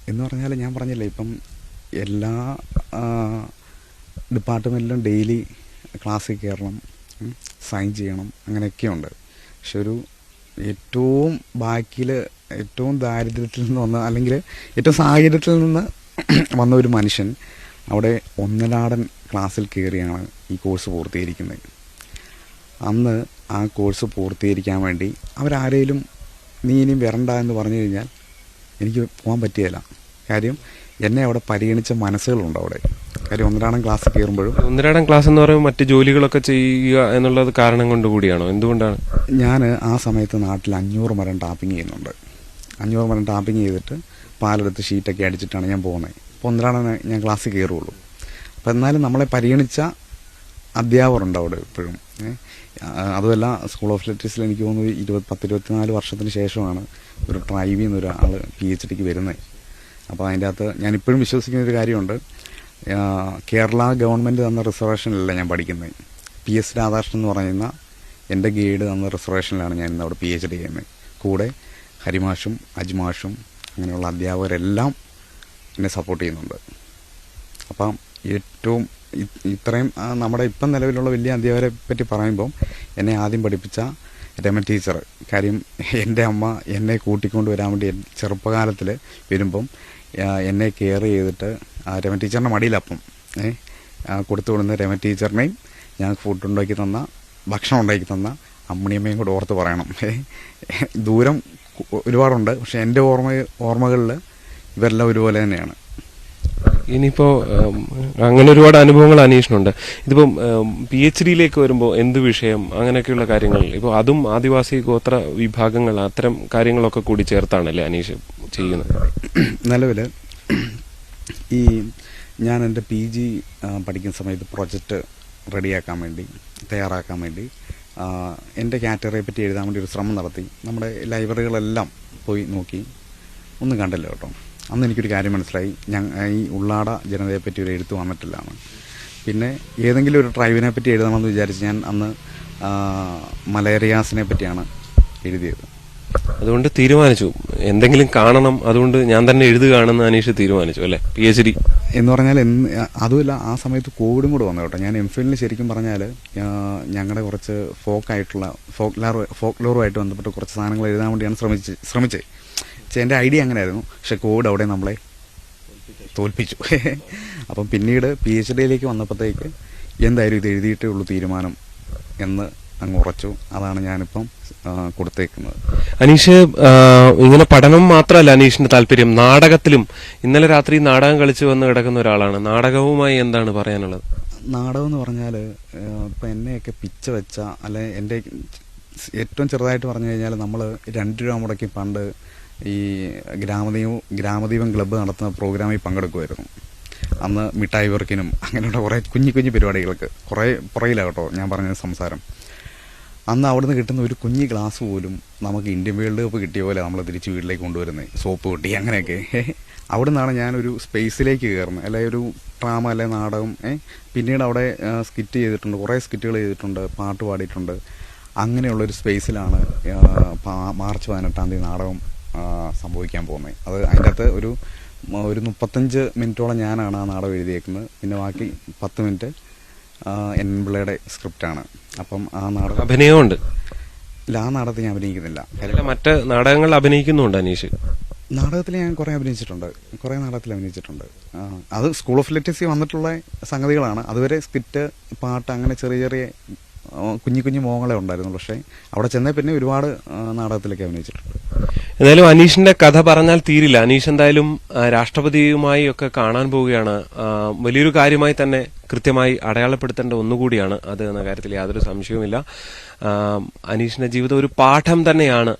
എന്ന് പറഞ്ഞാൽ ഞാൻ പറഞ്ഞില്ലേ, ഇപ്പം എല്ലാ ഡിപ്പാർട്ട്മെൻറ്റിലും ഡെയിലി ക്ലാസ്സിൽ കയറണം, സൈൻ ചെയ്യണം, അങ്ങനെയൊക്കെയുണ്ട്. പക്ഷെ ഒരു ഏറ്റവും ബാക്കിൽ ഏറ്റവും ദാരിദ്ര്യത്തിൽ നിന്ന് വന്ന, അല്ലെങ്കിൽ ഏറ്റവും സാഹചര്യത്തിൽ നിന്ന് വന്ന ഒരു മനുഷ്യൻ അവിടെ ഒന്നരാടൻ ക്ലാസ്സിൽ കയറിയാണ് ഈ കോഴ്സ് പൂർത്തീകരിക്കുന്നത്. അന്ന് ആ കോഴ്സ് പൂർത്തീകരിക്കാൻ വേണ്ടി അവരാരേലും നീ ഇനിയും വരണ്ട എന്ന് പറഞ്ഞു കഴിഞ്ഞാൽ എനിക്ക് പോകാൻ പറ്റിയല്ല. കാര്യം എന്നെ അവിടെ പരിഗണിച്ച മനസ്സുകളുണ്ട് അവിടെ. കാര്യം ഒന്നരാടൻ ക്ലാസ് കയറുമ്പോഴും, ഒന്നരാടൻ ക്ലാസ് എന്ന് പറയുമ്പോൾ മറ്റ് ജോലികളൊക്കെ ചെയ്യുക എന്നുള്ളത് കാരണം കൊണ്ട് കൂടിയാണോ, എന്തുകൊണ്ടാണ്? ഞാൻ ആ സമയത്ത് നാട്ടിൽ 500 മരം ടാപ്പിംഗ് ചെയ്യുന്നുണ്ട്. 500 മരം ടാപ്പിംഗ് ചെയ്തിട്ട് പാലെടുത്ത് ഷീറ്റൊക്കെ അടിച്ചിട്ടാണ് ഞാൻ പോകുന്നത്. അപ്പോൾ ഒന്നരാടൻ ഞാൻ ക്ലാസ്സിൽ കയറുള്ളൂ. അപ്പോൾ എന്നാലും നമ്മളെ പരിഗണിച്ച അധ്യാപകരുണ്ട് അവിടെ ഇപ്പോഴും. അതുമല്ല, സ്കൂൾ ഓഫ് ലെറ്റേഴ്സിൽ എനിക്ക് തോന്നുന്നു 10-24 വർഷത്തിന് ശേഷമാണ് ഒരു ട്രൈബിൽ നിന്ന് ഒരാൾ PhDക്ക് വരുന്നത്. അപ്പോൾ അതിൻ്റെ അകത്ത് ഞാനിപ്പോഴും വിശ്വസിക്കുന്നൊരു കാര്യമുണ്ട്, കേരള ഗവൺമെൻറ് തന്ന റിസർവേഷനിലല്ല ഞാൻ പഠിക്കുന്നത്. PS രാധാകൃഷ്ണൻ എന്ന് പറയുന്ന എൻ്റെ ഗൈഡ് തന്ന റിസർവേഷനിലാണ് ഞാൻ ഇന്ന് അവിടെ PhD ചെയ്യുന്നത്. കൂടെ ഹരിമാഷും അജ്മാഷും അങ്ങനെയുള്ള അധ്യാപകരെല്ലാം എന്നെ സപ്പോർട്ട് ചെയ്യുന്നുണ്ട്. അപ്പം ഏറ്റവും ഇത്രയും നമ്മുടെ ഇപ്പം നിലവിലുള്ള വലിയ അധ്യാപകരെ പറ്റി പറയുമ്പം എന്നെ ആദ്യം പഠിപ്പിച്ച രമ ടീച്ചർ. കാര്യം എൻ്റെ അമ്മ എന്നെ കൂട്ടിക്കൊണ്ട് വരാൻ വേണ്ടി ചെറുപ്പകാലത്തിൽ വരുമ്പം എന്നെ കെയർ ചെയ്തിട്ട് രമ ടീച്ചറിൻ്റെ മടിയിലപ്പം കൊടുത്തു വിടുന്ന രമ ടീച്ചറിനെയും ഞങ്ങൾക്ക് ഫുഡ് ഉണ്ടാക്കി തന്ന, ഭക്ഷണം ഉണ്ടാക്കി തന്ന അമ്മണിയമ്മയും കൂടെ ഓർത്ത് പറയണം. ദൂരം ഒരുപാടുണ്ട്, പക്ഷെ എൻ്റെ ഓർമ്മകളിൽ ഇവരെല്ലാം ഒരുപോലെ തന്നെയാണ്. ഇനിയിപ്പോൾ അങ്ങനെ ഒരുപാട് അനുഭവങ്ങൾ അനീഷിനുണ്ട്. ഇതിപ്പം PhD-യിലേക്ക് വരുമ്പോൾ എന്ത് വിഷയം, അങ്ങനെയൊക്കെയുള്ള കാര്യങ്ങൾ, ഇപ്പോൾ അതും ആദിവാസി ഗോത്ര വിഭാഗങ്ങൾ, അത്തരം കാര്യങ്ങളൊക്കെ കൂടി ചേർത്താണല്ലേ അനീഷ് ചെയ്യുന്നത്? നിലവിൽ ഈ ഞാൻ എൻ്റെ PG പഠിക്കുന്ന സമയത്ത് പ്രൊജക്റ്റ് തയ്യാറാക്കാൻ വേണ്ടി എൻ്റെ കാറ്റഗറിയെ പറ്റി എഴുതാൻ വേണ്ടി ഒരു ശ്രമം നടത്തി. നമ്മുടെ ലൈബ്രറികളെല്ലാം പോയി നോക്കി, ഒന്നും കണ്ടില്ല കേട്ടോ. അന്ന് എനിക്കൊരു കാര്യം മനസ്സിലായി, ഈ ഉള്ളാട ജനതയെപ്പറ്റി ഒരു എഴുത്ത് വന്നിട്ടില്ലാണ്. പിന്നെ ഏതെങ്കിലും ഒരു ട്രൈബിനെ പറ്റി എഴുതണമെന്ന് വിചാരിച്ച് ഞാൻ അന്ന് മലയറിയാസിനെ പറ്റിയാണ് എഴുതിയത്. അതുകൊണ്ട് തീരുമാനിച്ചു എന്തെങ്കിലും കാണണം, അതുകൊണ്ട് ഞാൻ തന്നെ എഴുതുകയാണെന്ന് അനീഷ് തീരുമാനിച്ചു അല്ലേ? PhD എന്ന് പറഞ്ഞാൽ അതുമല്ല, ആ സമയത്ത് കോവിഡും കൂടെ വന്നു കേട്ടോ. ഞാൻ MPhilന് ശരിക്കും പറഞ്ഞാൽ ഞങ്ങളുടെ കുറച്ച് ഫോക്ലോറുമായിട്ട് ബന്ധപ്പെട്ട് കുറച്ച് സാധനങ്ങൾ എഴുതാൻ വേണ്ടിയാണ് ശ്രമിച്ചത്. എൻ്റെ ഐഡിയ അങ്ങനെയായിരുന്നു. പക്ഷെ കോവിഡ് അവിടെ നമ്മളെ തോൽപ്പിച്ചു. അപ്പം പിന്നീട് PhD-യിലേക്ക് വന്നപ്പോഴത്തേക്ക് എന്തായാലും ഇത് എഴുതിയിട്ടേ ഉള്ളൂ തീരുമാനം എന്ന് അങ്ങ് ഉറച്ചു. അതാണ് ഞാനിപ്പം കൊടുത്തേക്കുന്നത്. അനീഷ് ഇങ്ങനെ പഠനം മാത്രമല്ല അനീഷിന്റെ താല്പര്യം, നാടകത്തിലും. ഇന്നലെ രാത്രി നാടകം കളിച്ചു വന്ന് കിടക്കുന്ന ഒരാളാണ്. നാടകവുമായി എന്താണ് പറയാനുള്ളത്? നാടകം എന്ന് പറഞ്ഞാൽ ഇപ്പം എന്നെയൊക്കെ പിച്ച വെച്ച, അല്ലെ എൻ്റെ ഏറ്റവും ചെറുതായിട്ട് പറഞ്ഞു കഴിഞ്ഞാൽ നമ്മൾ 2 രൂപ മുടക്കി പണ്ട് ഈ ഗ്രാമദീപം ക്ലബ്ബ് നടത്തുന്ന പ്രോഗ്രാമിൽ പങ്കെടുക്കുമായിരുന്നു. അന്ന് മിഠായി വർക്കിനും അങ്ങനെയുള്ള കുറേ കുഞ്ഞു പരിപാടികൾക്ക് കുറേ പുറകിലാണ് കേട്ടോ ഞാൻ പറഞ്ഞ സംസാരം. അന്ന് അവിടുന്ന് കിട്ടുന്ന ഒരു കുഞ്ഞു ഗ്ലാസ് പോലും നമുക്ക് ഇന്ത്യൻ വേൾഡ് കപ്പ് കിട്ടിയ പോലെ നമ്മൾ തിരിച്ച് വീട്ടിലേക്ക് കൊണ്ടുവരുന്നത്, സോപ്പ് കിട്ടി അങ്ങനെയൊക്കെ. അവിടെ നിന്നാണ് ഞാനൊരു സ്പേസിലേക്ക് കയറുന്നത്, അല്ലെങ്കിൽ ഒരു ഡ്രാമ അല്ലെ നാടകം. പിന്നീട് അവിടെ സ്കിറ്റ് ചെയ്തിട്ടുണ്ട്, കുറേ സ്കിറ്റുകൾ ചെയ്തിട്ടുണ്ട്, പാട്ട് പാടിയിട്ടുണ്ട്. അങ്ങനെയുള്ളൊരു സ്പേസിലാണ് മാർച്ച് 18-ാം തീയതി നാടകം സംഭവിക്കാൻ പോകുന്നത്. അത് അതിൻ്റെ അകത്ത് ഒരു 35 മിനിറ്റോളം ഞാനാണ് ആ നാടകം എഴുതിയേക്കുന്നത്. പിന്നെ ബാക്കി 10 മിനിറ്റ് പിള്ളയുടെ സ്ക്രിപ്റ്റാണ്. അപ്പം ആ നാടകം അഭിനയമുണ്ട്. ഇല്ല, ആ നാടകത്തിൽ ഞാൻ അഭിനയിക്കുന്നില്ല. മറ്റ് നാടകങ്ങളിൽ അഭിനയിക്കുന്നുണ്ട് അനീഷ്? നാടകത്തിൽ ഞാൻ കുറേ നാടകത്തിൽ അഭിനയിച്ചിട്ടുണ്ട്. അത് സ്കൂൾ ഓഫ് ലിറ്ററസി വന്നിട്ടുള്ള സംഗതികളാണ്. അതുവരെ സ്കിറ്റ്, പാട്ട്, അങ്ങനെ ചെറിയ കുഞ്ഞു മോഹങ്ങളെ ഉണ്ടായിരുന്നു. പക്ഷേ അവിടെ ചെന്നേ പിന്നെ ഒരുപാട് നാടകത്തിലൊക്കെ അഭിനയിച്ചിട്ടുണ്ട്. എന്തായാലും അനീഷിന്റെ കഥ പറഞ്ഞാൽ തീരില്ല. അനീഷ് എന്തായാലും രാഷ്ട്രപതിയുമായി ഒക്കെ കാണാൻ പോവുകയാണ്. വലിയൊരു കാര്യമായി തന്നെ കൃത്യമായി അടയാളപ്പെടുത്തേണ്ട ഒന്നുകൂടിയാണ് അത് എന്ന കാര്യത്തിൽ യാതൊരു സംശയവുമില്ല. അനീഷിന്റെ ജീവിതം ഒരു പാഠം തന്നെയാണ്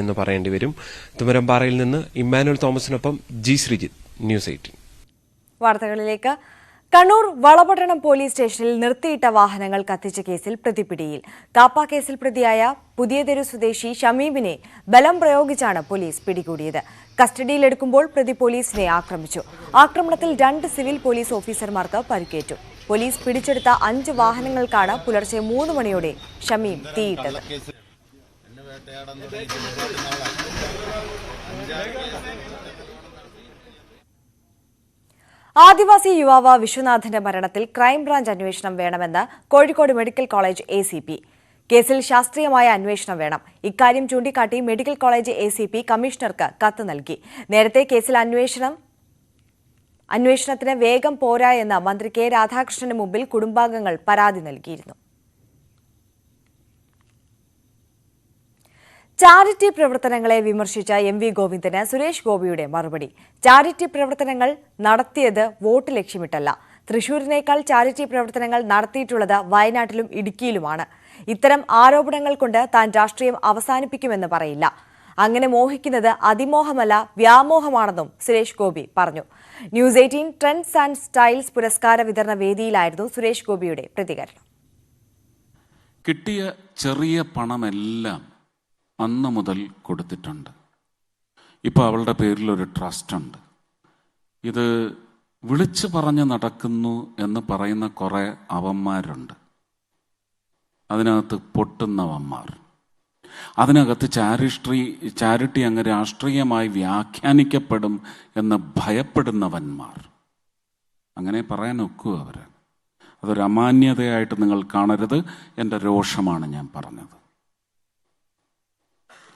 എന്ന് പറയേണ്ടി വരും. തുമരംപാറയിൽ നിന്ന് ഇമ്മാനുവൽ തോമസിനൊപ്പം G. ശ്രീജിത്ത്, News 18. വാർത്തകളിലേക്ക്. കണ്ണൂർ വളപട്ടണം പോലീസ് സ്റ്റേഷനിൽ നിർത്തിയിട്ട വാഹനങ്ങൾ കത്തിച്ച കേസിൽ പ്രതി പിടിയിൽ. കാപ്പ കേസിൽ പ്രതിയായ പുതിയതെരു സ്വദേശി ഷമീമിനെ ബലം പ്രയോഗിച്ചാണ് പോലീസ് പിടികൂടിയത്. കസ്റ്റഡിയിലെടുക്കുമ്പോൾ പ്രതി പോലീസിനെ ആക്രമിച്ചു. ആക്രമണത്തിൽ 2 സിവിൽ പോലീസ് ഓഫീസർമാർക്ക് പരിക്കേറ്റു. പോലീസ് പിടിച്ചെടുത്ത 5 വാഹനങ്ങൾക്കാണ് പുലർച്ചെ 3 മണിയോടെ ഷമീം തീയിട്ടത്. ആദിവാസി യുവാവ് വിശ്വനാഥന്റെ മരണത്തിൽ ക്രൈംബ്രാഞ്ച് അന്വേഷണം വേണമെന്ന് കോഴിക്കോട് മെഡിക്കൽ കോളേജ് ACP. കേസിൽ ശാസ്ത്രീയമായ അന്വേഷണം വേണം. ഇക്കാര്യം ചൂണ്ടിക്കാട്ടി മെഡിക്കൽ കോളേജ് ACP കമ്മീഷണർക്ക് കത്ത് നൽകി. നേരത്തെ കേസിൽ അന്വേഷണത്തിന് വേഗം പോരാ എന്ന് മന്ത്രി K. രാധാകൃഷ്ണന് മുമ്പിൽ കുടുംബാംഗങ്ങൾ പരാതി നൽകിയിരുന്നു. ചാരിറ്റി പ്രവർത്തനങ്ങളെ വിമർശിച്ച MV ഗോവിന്ദന് സുരേഷ് ഗോപിയുടെ മറുപടി. ചാരിറ്റി പ്രവർത്തനങ്ങൾ നടത്തിയത് വോട്ട് ലക്ഷ്യമിട്ടല്ല. തൃശൂരിനേക്കാൾ ചാരിറ്റി പ്രവർത്തനങ്ങൾ നടത്തിയിട്ടുള്ളത് വയനാട്ടിലും ഇടുക്കിയിലുമാണ്. ഇത്തരം ആരോപണങ്ങൾ കൊണ്ട് താൻ രാഷ്ട്രീയം അവസാനിപ്പിക്കുമെന്ന് പറയില്ല. അങ്ങനെ മോഹിക്കുന്നത് അതിമോഹമല്ല, വ്യാമോഹമാണെന്നും സുരേഷ് ഗോപി പറഞ്ഞു. News 18 ട്രെൻഡ്സ് ആൻഡ് സ്റ്റൈൽസ് പുരസ്കാര വിതരണ വേദിയിലായിരുന്നു സുരേഷ് ഗോപിയുടെ പ്രതികരണം. കിട്ടിയ ചെറിയ പണമെല്ലാം അന്ന് മുതൽ കൊടുത്തിട്ടുണ്ട്. ഇപ്പോൾ അവളുടെ പേരിലൊരു ട്രസ്റ്റ് ഉണ്ട്. ഇത് വിളിച്ചു പറഞ്ഞ് നടക്കുന്നു എന്ന് പറയുന്ന കുറെ അവന്മാരുണ്ട്. അതിനകത്ത് പൊട്ടുന്നവന്മാർ, അതിനകത്ത് ചാരിറ്റി അങ്ങ് രാഷ്ട്രീയമായി വ്യാഖ്യാനിക്കപ്പെടും എന്ന് ഭയപ്പെടുന്നവന്മാർ. അങ്ങനെ പറയാൻ ഒക്കുമോ അവര്? അതൊരു അമാന്യതയായിട്ട് നിങ്ങൾ കാണരുത്. എൻ്റെ രോഷമാണ് ഞാൻ പറഞ്ഞത്.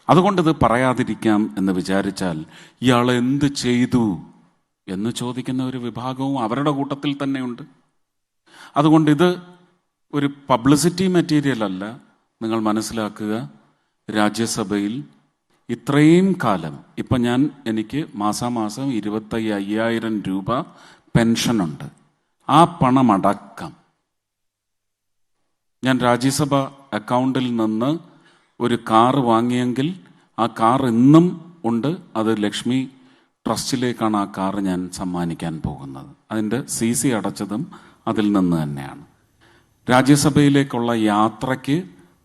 അതുകൊണ്ടിത് പറയാതിരിക്കാം എന്ന് വിചാരിച്ചാൽ ഇയാൾ എന്ത് ചെയ്തു എന്ന് ചോദിക്കുന്ന ഒരു വിഭാഗവും അവരുടെ കൂട്ടത്തിൽ തന്നെയുണ്ട്. അതുകൊണ്ട് ഇത് ഒരു പബ്ലിസിറ്റി മെറ്റീരിയൽ അല്ല. നിങ്ങൾ മനസ്സിലാക്കുക, രാജ്യസഭയിൽ ഇത്രയും കാലം ഇപ്പം എനിക്ക് മാസാമാസം 25,000 രൂപ പെൻഷനുണ്ട്. ആ പണമടക്കം ഞാൻ രാജ്യസഭ അക്കൗണ്ടിൽ നിന്ന് ഒരു കാറ് വാങ്ങിയെങ്കിൽ ആ കാർ ഇന്നും ഉണ്ട്. അത് ലക്ഷ്മി ട്രസ്റ്റിലേക്കാണ് ആ കാറ് ഞാൻ സമ്മാനിക്കാൻ പോകുന്നത്. അതിൻ്റെ CC അടച്ചതും അതിൽ നിന്ന് തന്നെയാണ്. രാജ്യസഭയിലേക്കുള്ള യാത്രയ്ക്ക്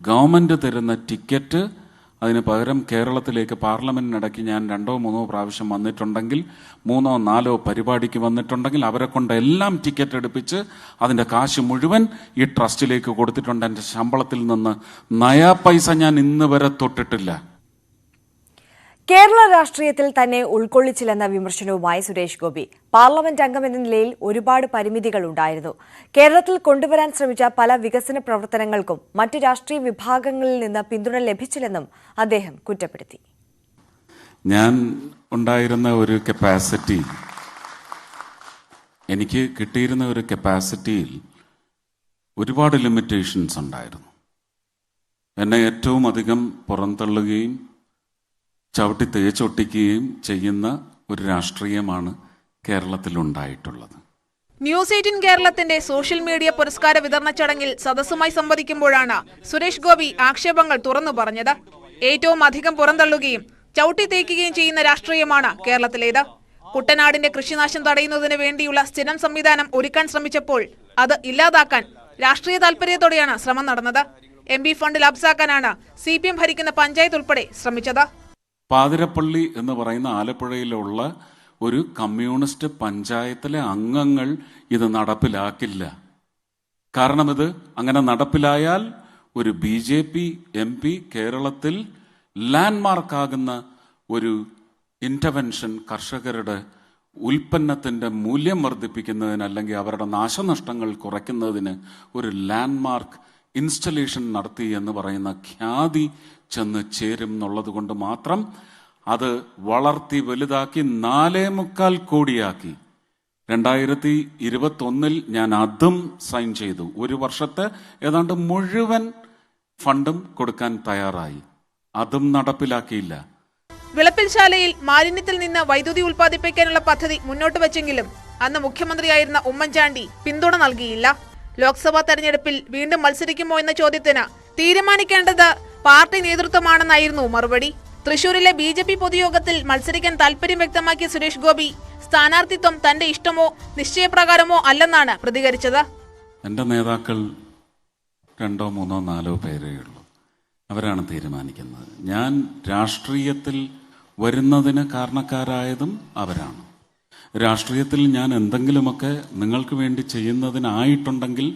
ഗവൺമെൻറ് തരുന്ന ടിക്കറ്റ്, അതിന് പകരം കേരളത്തിലേക്ക് പാർലമെന്റിനിടയ്ക്ക് ഞാൻ 2-3 പ്രാവശ്യം വന്നിട്ടുണ്ടെങ്കിൽ, 3-4 പരിപാടിക്ക് വന്നിട്ടുണ്ടെങ്കിൽ അവരെ കൊണ്ട് എല്ലാം ടിക്കറ്റ് എടുപ്പിച്ച് അതിൻ്റെ കാശ് മുഴുവൻ ഈ ട്രസ്റ്റിലേക്ക് കൊടുത്തിട്ടുണ്ട്. എൻ്റെ ശമ്പളത്തിൽ നിന്ന് നയാ പൈസ ഞാൻ ഇന്ന് വരെ തൊട്ടിട്ടില്ല. കേരള രാഷ്ട്രീയത്തിൽ തന്നെ ഉൾക്കൊള്ളിച്ചില്ലെന്ന വിമർശനവുമായി സുരേഷ് ഗോപി. പാർലമെന്റ് അംഗമെന്ന നിലയിൽ ഒരുപാട് പരിമിതികൾ ഉണ്ടായിരുന്നു. കേരളത്തിൽ കൊണ്ടുവരാൻ ശ്രമിച്ച പല വികസന പ്രവർത്തനങ്ങൾക്കും മറ്റ് രാഷ്ട്രീയ വിഭാഗങ്ങളിൽ നിന്ന് പിന്തുണ ലഭിച്ചില്ലെന്നും അദ്ദേഹം കുറ്റപ്പെടുത്തി. ഞാൻ ഉണ്ടായിരുന്ന ഒരു കപ്പാസിറ്റി, എനിക്ക് കിട്ടിയിരുന്ന ഒരു കപ്പാസിറ്റിയിൽ ഒരുപാട് ലിമിറ്റേഷൻസ് ഉണ്ടായിരുന്നു. എന്നെ ഏറ്റവും അധികം പുറന്തള്ളുകയും ചവിട്ടി തേച്ചൊട്ടിക്കുകയും ചെയ്യുന്ന ഒരു രാഷ്ട്രീയമാണ് കേരളത്തിലുണ്ടായിട്ടുള്ളത്. ന്യൂസ് 18 കേരളത്തിന്റെ സോഷ്യൽ മീഡിയ പുരസ്കാര വിതരണ ചടങ്ങിൽ സദസ്സുമായി സംവദിക്കുമ്പോഴാണ് സുരേഷ് ഗോപി ആക്ഷേപങ്ങൾ തുറന്നു പറഞ്ഞത്. ഏറ്റവും അധികം പുറന്തള്ളുകയും ചവിട്ടി തേക്കുകയും ചെയ്യുന്ന രാഷ്ട്രീയമാണ് കേരളത്തിലേത്. കുട്ടനാടിന്റെ കൃഷിനാശം തടയുന്നതിന് വേണ്ടിയുള്ള സ്ഥിരം സംവിധാനം ഒരുക്കാൻ ശ്രമിച്ചപ്പോൾ അത് ഇല്ലാതാക്കാൻ രാഷ്ട്രീയ താൽപര്യത്തോടെയാണ് ശ്രമം നടന്നത്. MP ഫണ്ട് ലാപ്സാക്കാനാണ് CPM ഭരിക്കുന്ന പഞ്ചായത്ത് ഉൾപ്പെടെ ശ്രമിച്ചത്. പാതിരപ്പള്ളി എന്ന് പറയുന്ന ആലപ്പുഴയിലുള്ള ഒരു കമ്മ്യൂണിസ്റ്റ് പഞ്ചായത്തിലെ അംഗങ്ങൾ ഇത് നടപ്പിലാക്കില്ല. കാരണം ഇത് അങ്ങനെ നടപ്പിലായാൽ ഒരു BJP MP കേരളത്തിൽ ലാൻഡ്മാർക്കാകുന്ന ഒരു ഇന്റർവെൻഷൻ കർഷകരുടെ ഉൽപ്പന്നത്തിൻ്റെ മൂല്യം വർദ്ധിപ്പിക്കുന്നതിന് അല്ലെങ്കിൽ അവരുടെ നാശനഷ്ടങ്ങൾ കുറയ്ക്കുന്നതിന് ഒരു ലാൻഡ്മാർക്ക് ഇൻസ്റ്റലേഷൻ നടത്തി എന്ന് പറയുന്ന ഖ്യാതി ചെന്ന് ചേരും എന്നുള്ളത് കൊണ്ട് മാത്രം അത് വളർത്തി വലുതാക്കി 4.25 കോടിയാക്കി 2021 ഞാൻ അതും സൈൻ ചെയ്തു. ഒരു വർഷത്തെ ഏതാണ്ട് മുഴുവൻ ഫണ്ടും കൊടുക്കാൻ തയ്യാറായി. അതും നടപ്പിലാക്കിയില്ല. വിളപ്പിൽശാലയിൽ മാലിന്യത്തിൽ നിന്ന് വൈദ്യുതി ഉൽപ്പാദിപ്പിക്കാനുള്ള പദ്ധതി മുന്നോട്ട് വെച്ചെങ്കിലും അന്ന് മുഖ്യമന്ത്രിയായിരുന്ന ഉമ്മൻചാണ്ടി പിന്തുണ നൽകിയില്ല. ലോക്സഭാ തെരഞ്ഞെടുപ്പിൽ വീണ്ടും മത്സരിക്കുമോ എന്ന ചോദ്യത്തിന് തീരുമാനിക്കേണ്ടത് പാർട്ടി നേതൃത്വമാണെന്നായിരുന്നു മറുപടി. തൃശൂരിലെ BJP പൊതുയോഗത്തിൽ മത്സരിക്കാൻ താൽപര്യം വ്യക്തമാക്കിയ സുരേഷ് ഗോപി സ്ഥാനാർത്ഥിത്വം തന്റെ ഇഷ്ടമോ നിശ്ചയപ്രകാരമോ അല്ലെന്നാണ് പ്രതികരിച്ചത്. എന്റെ നേതാക്കൾ 2, 3, 4 പേരേ ഉള്ളൂ. അവരാണ് തീരുമാനിക്കുന്നത്. ഞാൻ രാഷ്ട്രീയത്തിൽ വരുന്നതിന് കാരണക്കാരായതും അവരാണ്. രാഷ്ട്രീയത്തിൽ ഞാൻ എന്തെങ്കിലുമൊക്കെ നിങ്ങൾക്ക് വേണ്ടി ചെയ്യുന്നതിനായിട്ടുണ്ടെങ്കിൽ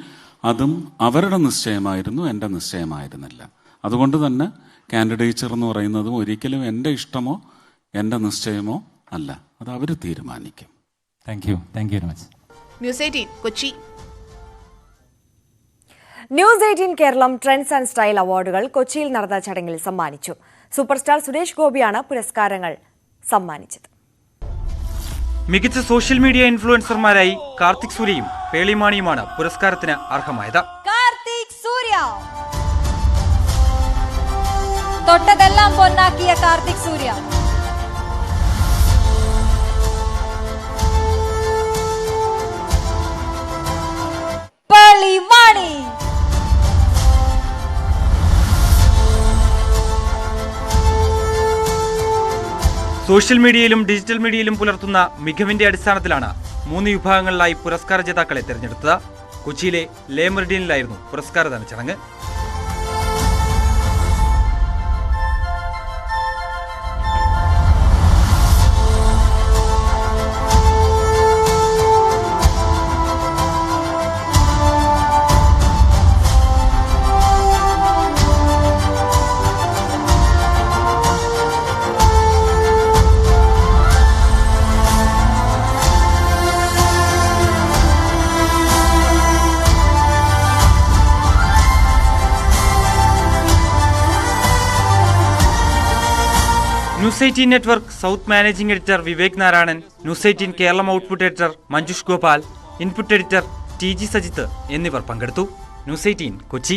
അതും അവരുടെ നിശ്ചയമായിരുന്നു, എൻ്റെ നിശ്ചയമായിരുന്നില്ല. അതുകൊണ്ട് തന്നെ കാൻഡിഡേച്ചർ എന്ന് പറയുന്നതും ഒരിക്കലും എൻ്റെ ഇഷ്ടമോ എൻ്റെ നിശ്ചയമോ അല്ല. അത് അവർ തീരുമാനിക്കും. Thank you very much. News 18 Kochi. News 18 Keralam trends and style അവാർഡുകൾ കൊച്ചിയിൽ നടന്ന ചടങ്ങിൽ സമ്മാനിച്ചു. സൂപ്പർസ്റ്റാർ സുരേഷ് ഗോപിയാണ് പുരസ്കാരങ്ങൾ സമ്മാനിച്ചത്. മികച്ച സോഷ്യൽ മീഡിയ ഇൻഫ്ലുവൻസർമാരായി കാർത്തിക് സൂര്യയും പേളിമാണിയുമാണ് പുരസ്കാരത്തിന് അർഹമായത്. കാർത്തിക് സൂര്യ തൊട്ടതെല്ലാം പൊന്നാക്കിയ കാർത്തിക് സൂര്യ. പേളിമാണി സോഷ്യൽ മീഡിയയിലും ഡിജിറ്റൽ മീഡിയയിലും പുലർത്തുന്ന മികവിന്റെ അടിസ്ഥാനത്തിലാണ് 3 വിഭാഗങ്ങളിലായി പുരസ്കാര ജേതാക്കളെ തെരഞ്ഞെടുത്തത്. കൊച്ചിയിലെ ലേ മെറിഡിയനിലായിരുന്നു പുരസ്കാരദാന ചടങ്ങ്. News 18 network south managing editor Vivek Narayanan, news 18 Keralam output editor Manjush Gopal, input editor TG Sajith എന്നിവർ പങ്കെടുത്തു. ന്യൂസ് 18 കൊച്ചി.